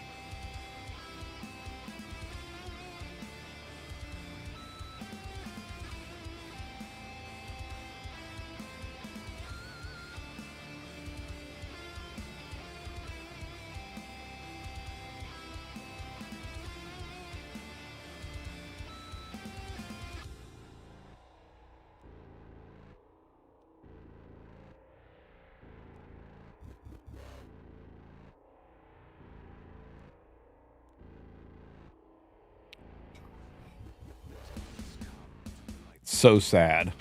So sad.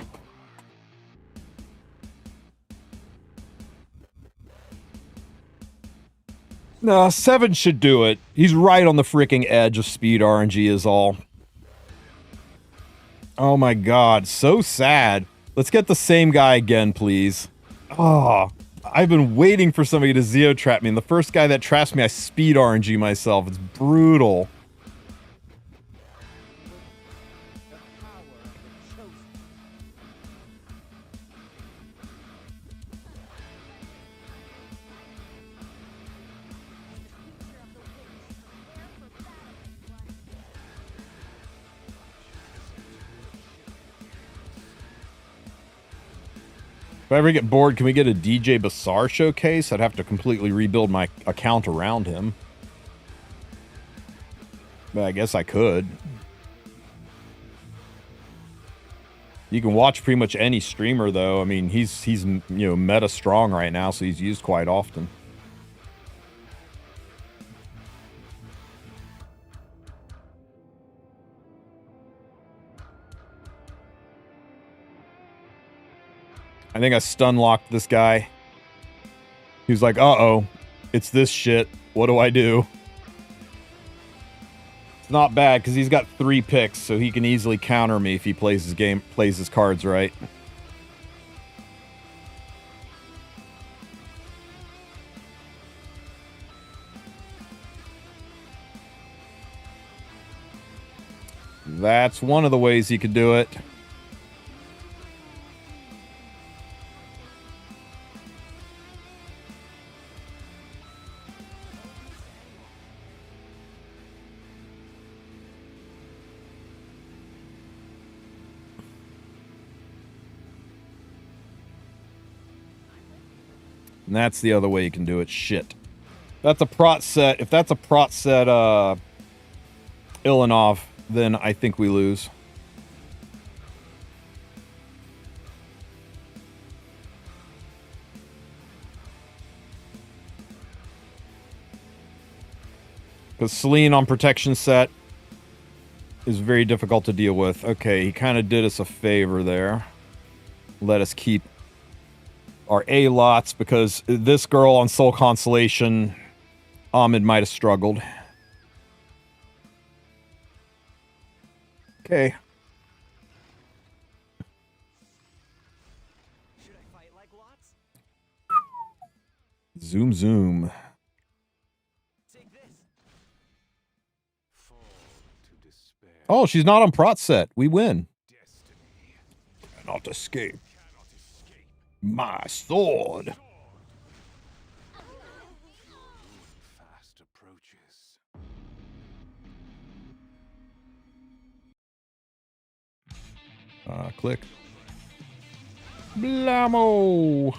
No, 7 should do it. He's right on the freaking edge of speed RNG is all. Oh my god, so sad. Let's get the same guy again, please. Oh, I've been waiting for somebody to Zeo trap me, and the first guy that traps me, I speed RNG myself. It's brutal. If I ever get bored, can we get a DJ Bassar showcase? I'd have to completely rebuild my account around him. But I guess I could. You can watch pretty much any streamer, though. I mean, he's you know, meta strong right now, so he's used quite often. I think I stun locked this guy. He was like, uh-oh, it's this shit. What do I do? It's not bad, because he's got 3 picks, so he can easily counter me if he plays his cards right. That's one of the ways he could do it. And that's the other way you can do it. Shit. That's a prot set. If that's a prot set, Ilanov, then I think we lose. Because Celine on protection set is very difficult to deal with. Okay, he kind of did us a favor there. Let us keep our A lots, because this girl on Soul Constellation, Ahmed might have struggled. Okay. Should I fight like Lots? Zoom, zoom. Take this. Fall to despair. Oh, she's not on prot set. We win. Destiny Cannot escape cannot escape. my sword. Your ruin fast approaches. Click. Blammo.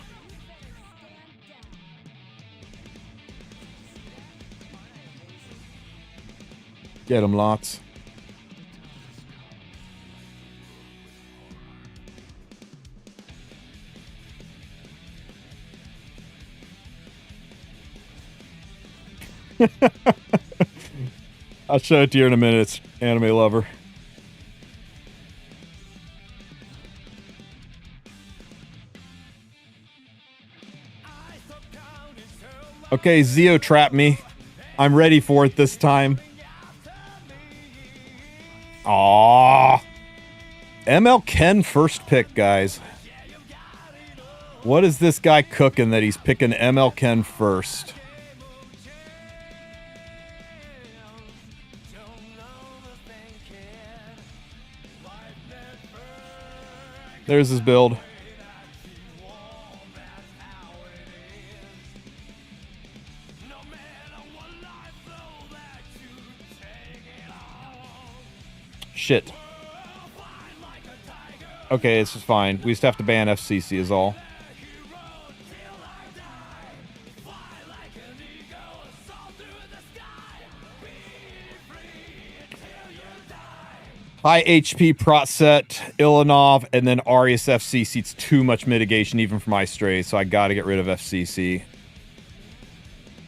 Get him, Lots. I'll show it to you in a minute. It's Anime Lover. Okay, Zeo trapped me. I'm ready for it this time. Aww. ML Ken first pick, guys. What is this guy cooking that he's picking ML Ken first? There's his build. Shit. Okay, it's just fine. We just have to ban FCC is all. High HP Protset, Ilanov, and then Arius FCC. It's too much mitigation even for my Stray, so I gotta get rid of FCC.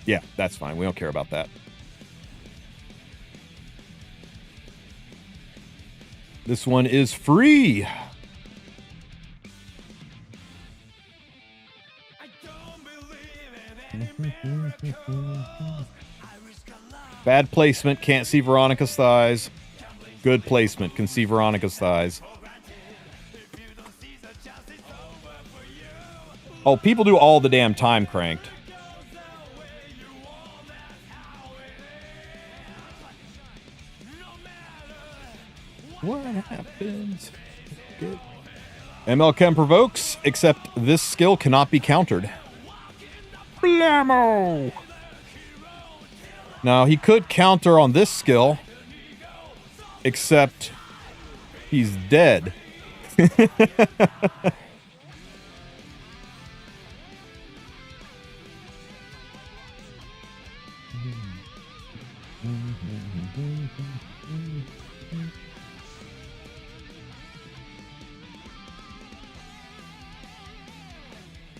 Yeah, that's fine. We don't care about that. This one is free. Bad placement. Can't see Veronica's thighs. Good placement. Can see Veronica's thighs. Oh, people do all the damn time cranked. What happens? Good. ML Chem provokes, except this skill cannot be countered. Blammo! Now, he could counter on this skill, except he's dead.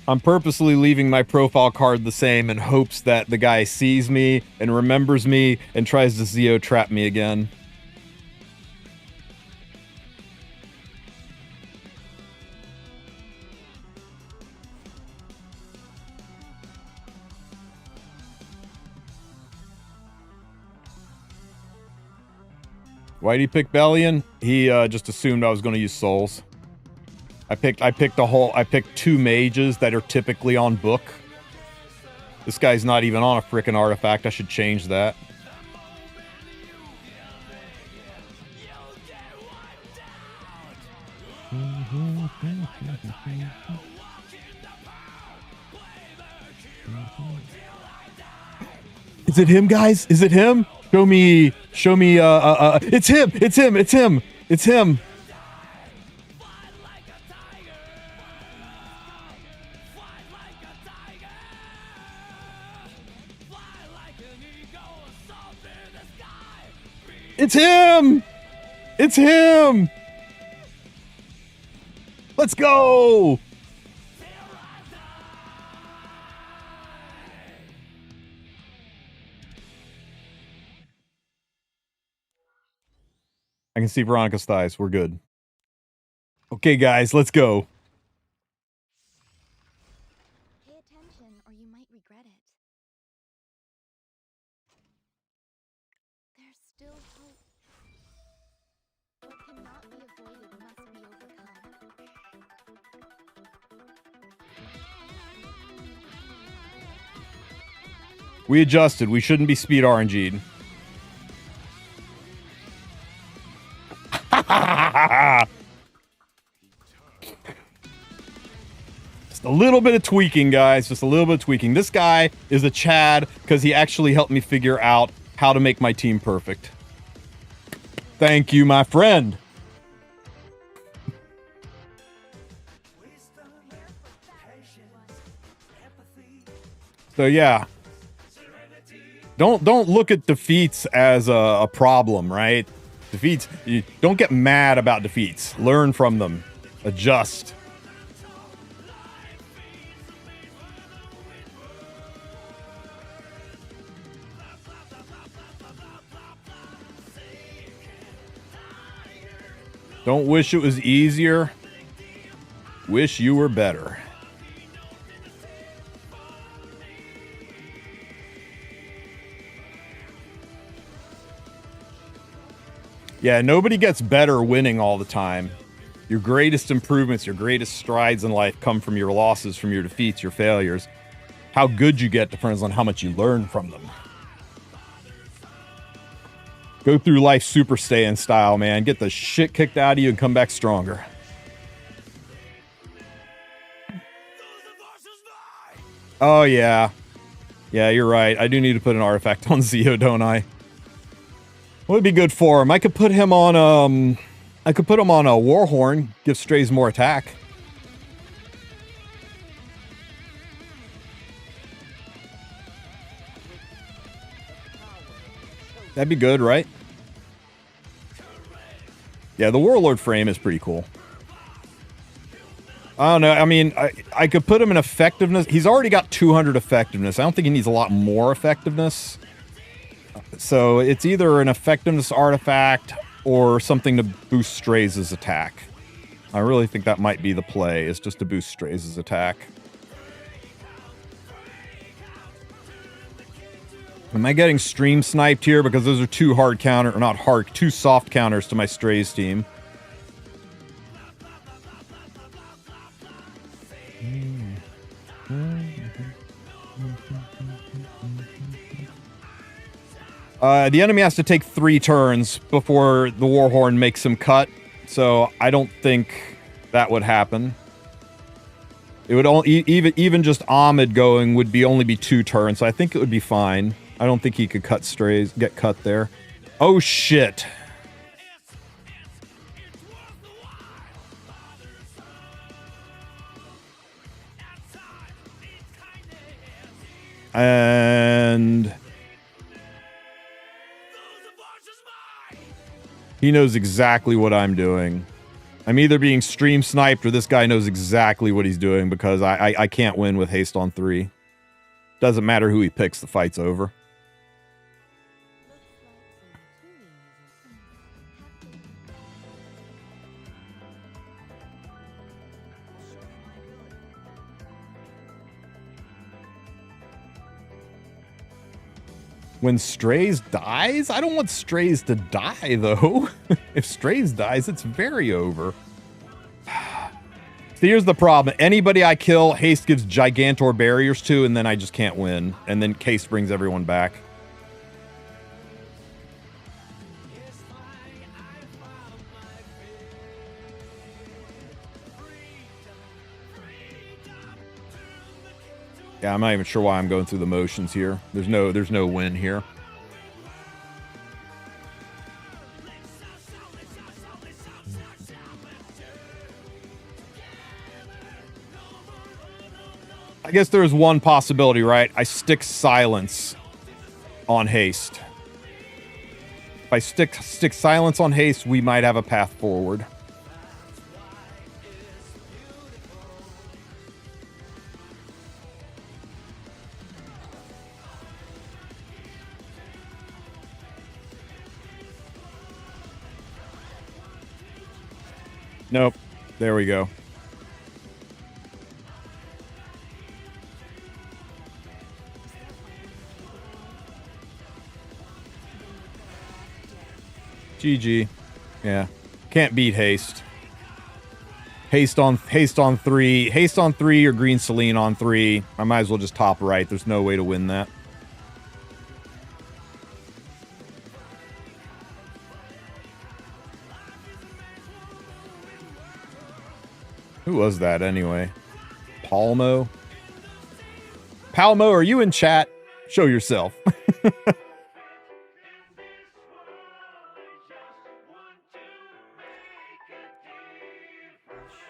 I'm purposely leaving my profile card the same in hopes that the guy sees me and remembers me and tries to Zeo trap me again. Why'd he pick Bellion? He just assumed I was going to use souls. I picked two mages that are typically on book. This guy's not even on a frickin' artifact. I should change that. Is it him, guys? Is it him? Show me, it's him, it's him, it's him, it's him. It's him! It's him! Let's go! I can see Veronica's thighs. We're good. Okay, guys, let's go. Pay attention or you might regret it. There's still hope. What cannot be avoided must be overcome. We adjusted. We shouldn't be speed RNG'd. Just a little bit of tweaking, guys. Just a little bit of tweaking. This guy is a Chad because he actually helped me figure out how to make my team perfect. Thank you, my friend. So yeah, don't look at defeats as a problem, right? Defeats, you don't get mad about defeats. Learn from them. Adjust. Don't wish it was easier. Wish you were better. Yeah, nobody gets better winning all the time. Your greatest improvements, your greatest strides in life come from your losses, from your defeats, your failures. How good you get depends on how much you learn from them. Go through life Super Saiyan style, man. Get the shit kicked out of you and come back stronger. Oh, yeah. Yeah, you're right. I do need to put an artifact on Zeo, don't I? What would be good for him? I could put him on, I could put him on a Warhorn. Give Strays more attack. That'd be good, right? Yeah, the Warlord frame is pretty cool. I don't know. I mean, I could put him in effectiveness. He's already got 200 effectiveness. I don't think he needs a lot more effectiveness. So it's either an effectiveness artifact or something to boost Strays' attack. I really think that might be the play, is just to boost Strays' attack. Am I getting stream sniped here? Because those are two hard counter, or not hard, two soft counters to my Strays team. The enemy has to take 3 turns before the Warhorn makes him cut, so I don't think that would happen. It would only even just Ahmed going would only be 2 turns, so I think it would be fine. I don't think he could cut Strays, get cut there. Oh shit. And he knows exactly what I'm doing. I'm either being stream sniped or this guy knows exactly what he's doing, because I can't win with haste on 3. Doesn't matter who he picks, the fight's over. When Strays dies? I don't want Strays to die, though. If Strays dies, it's very over. See, here's the problem. Anybody I kill, haste gives Gigantor barriers to, and then I just can't win. And then Case brings everyone back. Yeah, I'm not even sure why I'm going through the motions here. There's no win here. I guess there's one possibility, right? I stick silence on haste. If I stick silence on haste, we might have a path forward. Nope. There we go. GG. Yeah. Can't beat haste. Haste on 3. Haste on 3 or Green Celine on 3. I might as well just top right. There's no way to win that. Who was that anyway? Palmo? Palmo, are you in chat? Show yourself.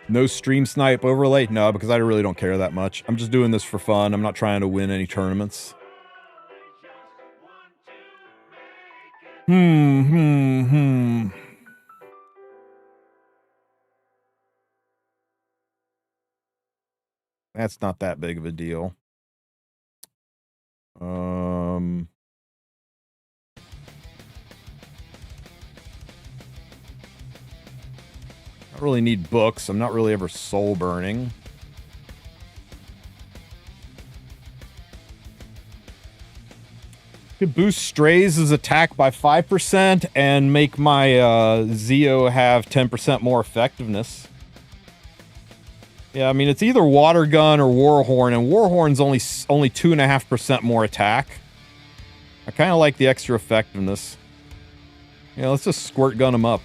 No stream snipe overlay? No, because I really don't care that much. I'm just doing this for fun. I'm not trying to win any tournaments. That's not that big of a deal. I don't really need books. I'm not really ever soul burning. Could boost Strays' attack by 5% and make my Zeo have 10% more effectiveness. Yeah, I mean, it's either Water Gun or Warhorn, and Warhorn's only 2.5% more attack. I kind of like the extra effectiveness. Yeah, let's just Squirt Gun him up.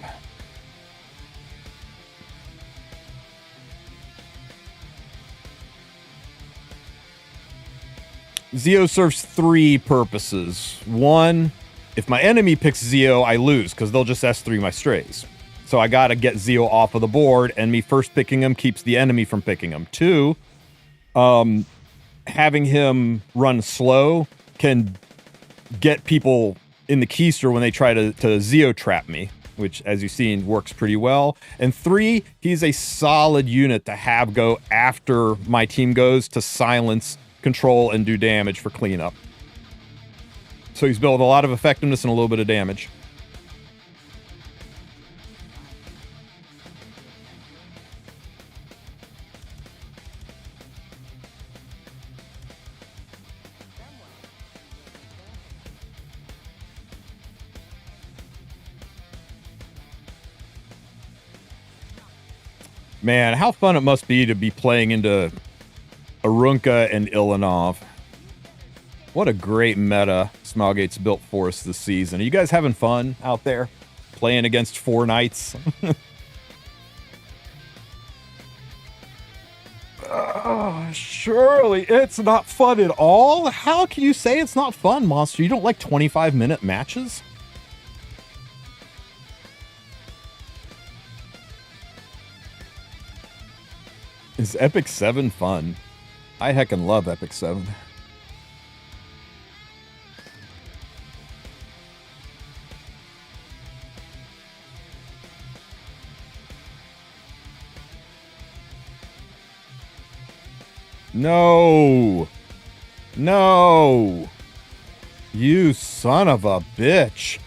Zeo serves 3 purposes. 1, if my enemy picks Zeo, I lose, because they'll just S3 my Strays. So I gotta get Zeo off of the board, and me first picking him keeps the enemy from picking him. 2, having him run slow can get people in the keister when they try to Zeo trap me, which, as you've seen, works pretty well. And 3, he's a solid unit to have go after my team goes to silence, control, and do damage for cleanup. So he's built a lot of effectiveness and a little bit of damage. Man, how fun it must be to be playing into Arunca and Ilanov. What a great meta Smilegate's built for us this season. Are you guys having fun out there playing against 4 knights? Surely it's not fun at all? How can you say it's not fun, Monster? You don't like 25-minute matches? Is Epic 7 fun? I heckin' love Epic 7. No! No! You son of a bitch!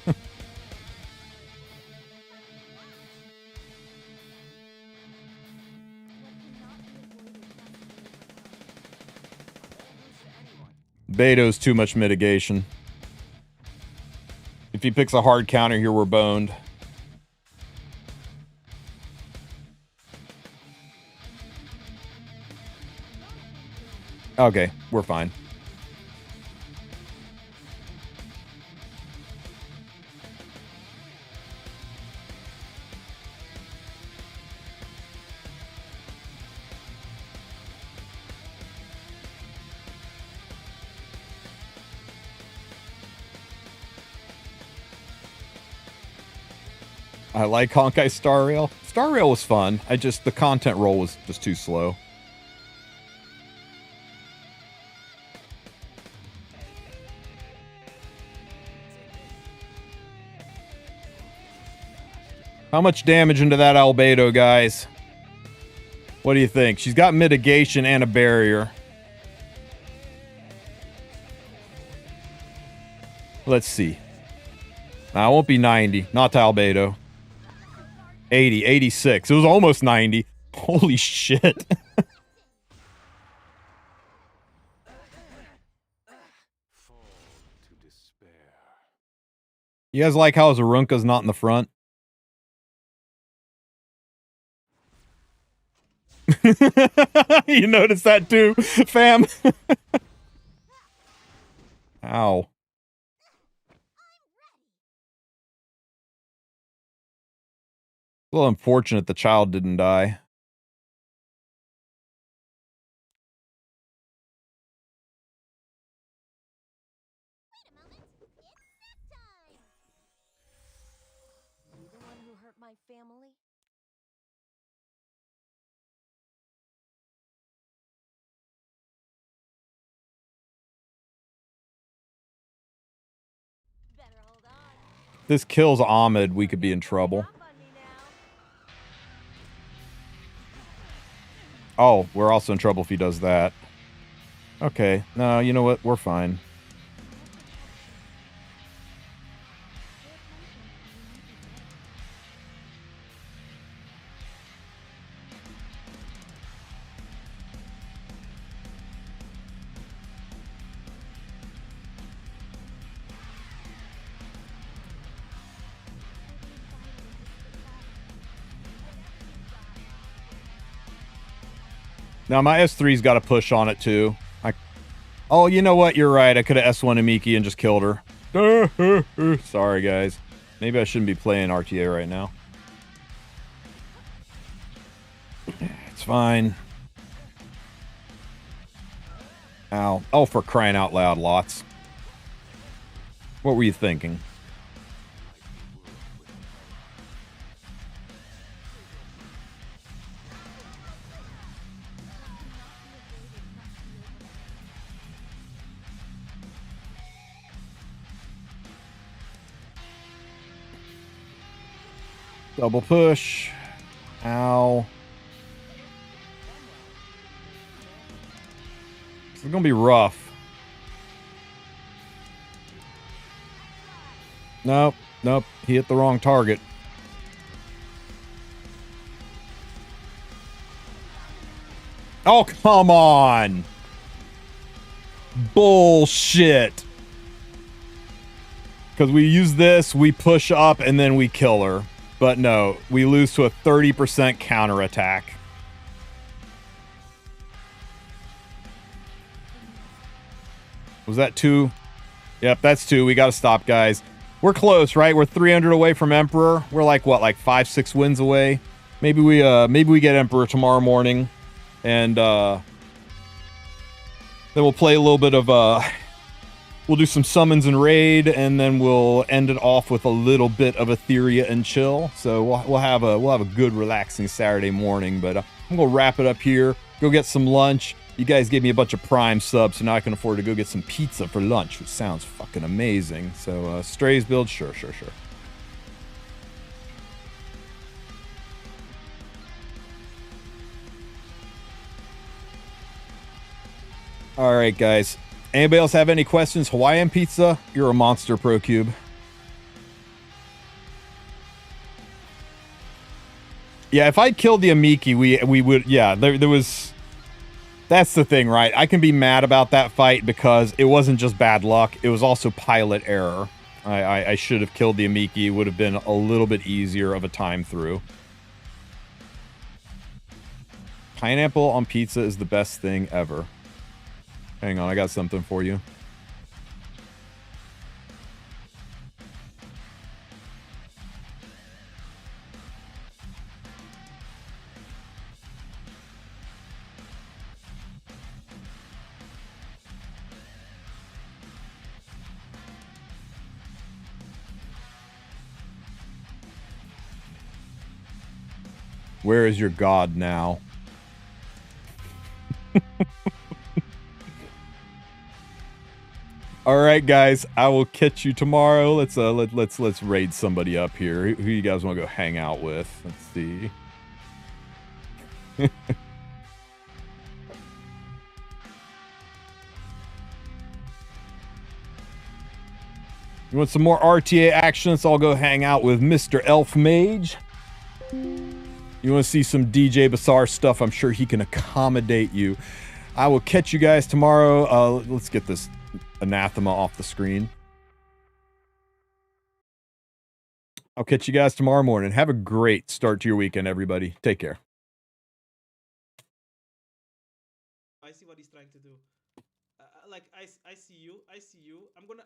Beto's too much mitigation. If he picks a hard counter here, we're boned. Okay, we're fine. I like Honkai Star Rail. Star Rail was fun. The content roll was just too slow. How much damage into that Albedo, guys? What do you think? She's got mitigation and a barrier. Let's see. Nah, it won't be 90. Not to Albedo. 80, 86. It was almost 90. Holy shit. You guys like how Zarunka's not in the front? You noticed that too, fam? Ow. A little unfortunate the child didn't die. You the one who hurt my family? Better hold on. If this kills Ahmed, we could be in trouble. Oh, we're also in trouble if he does that. Okay, no, you know what? We're fine. Now my S3's got a push on it too. Oh, you know what? You're right. I could have S1 Amiki and just killed her. Sorry, guys. Maybe I shouldn't be playing RTA right now. It's fine. Ow. Oh, for crying out loud, Lots. What were you thinking? Double push. Ow. This is gonna be rough. Nope. Nope. He hit the wrong target. Oh, come on. Bullshit. Because we use this, we push up, and then we kill her. But no, we lose to a 30% counterattack. Was that 2? Yep, that's 2. We gotta stop, guys. We're close, right? We're 300 away from Emperor. We're like, what, like 5-6 wins away? Maybe we get Emperor tomorrow morning. And, then we'll play a little bit of, we'll do some summons and raid, and then we'll end it off with a little bit of Etheria and chill. So we'll have a good relaxing Saturday morning. But I'm gonna wrap it up here. Go get some lunch. You guys gave me a bunch of Prime subs, so now I can afford to go get some pizza for lunch, which sounds fucking amazing. So Strays build, sure. All right, guys. Anybody else have any questions? Hawaiian pizza? You're a monster, ProCube. Yeah, if I killed the Amiki, we would. Yeah, there was. That's the thing, right? I can be mad about that fight because it wasn't just bad luck; it was also pilot error. I should have killed the Amiki. It would have been a little bit easier of a time through. Pineapple on pizza is the best thing ever. Hang on, I got something for you. Where is your god now? All right, guys. I will catch you tomorrow. Let's raid somebody up here. Who you guys want to go hang out with? Let's see. You want some more RTA action? Let's all go hang out with Mr. Elf Mage. You want to see some DJ Bazaar stuff? I'm sure he can accommodate you. I will catch you guys tomorrow. Let's get this anathema off the screen. I'll catch you guys tomorrow morning. Have a great start to your weekend, everybody. Take care. I see what he's trying to do. Like I see you. I'm gonna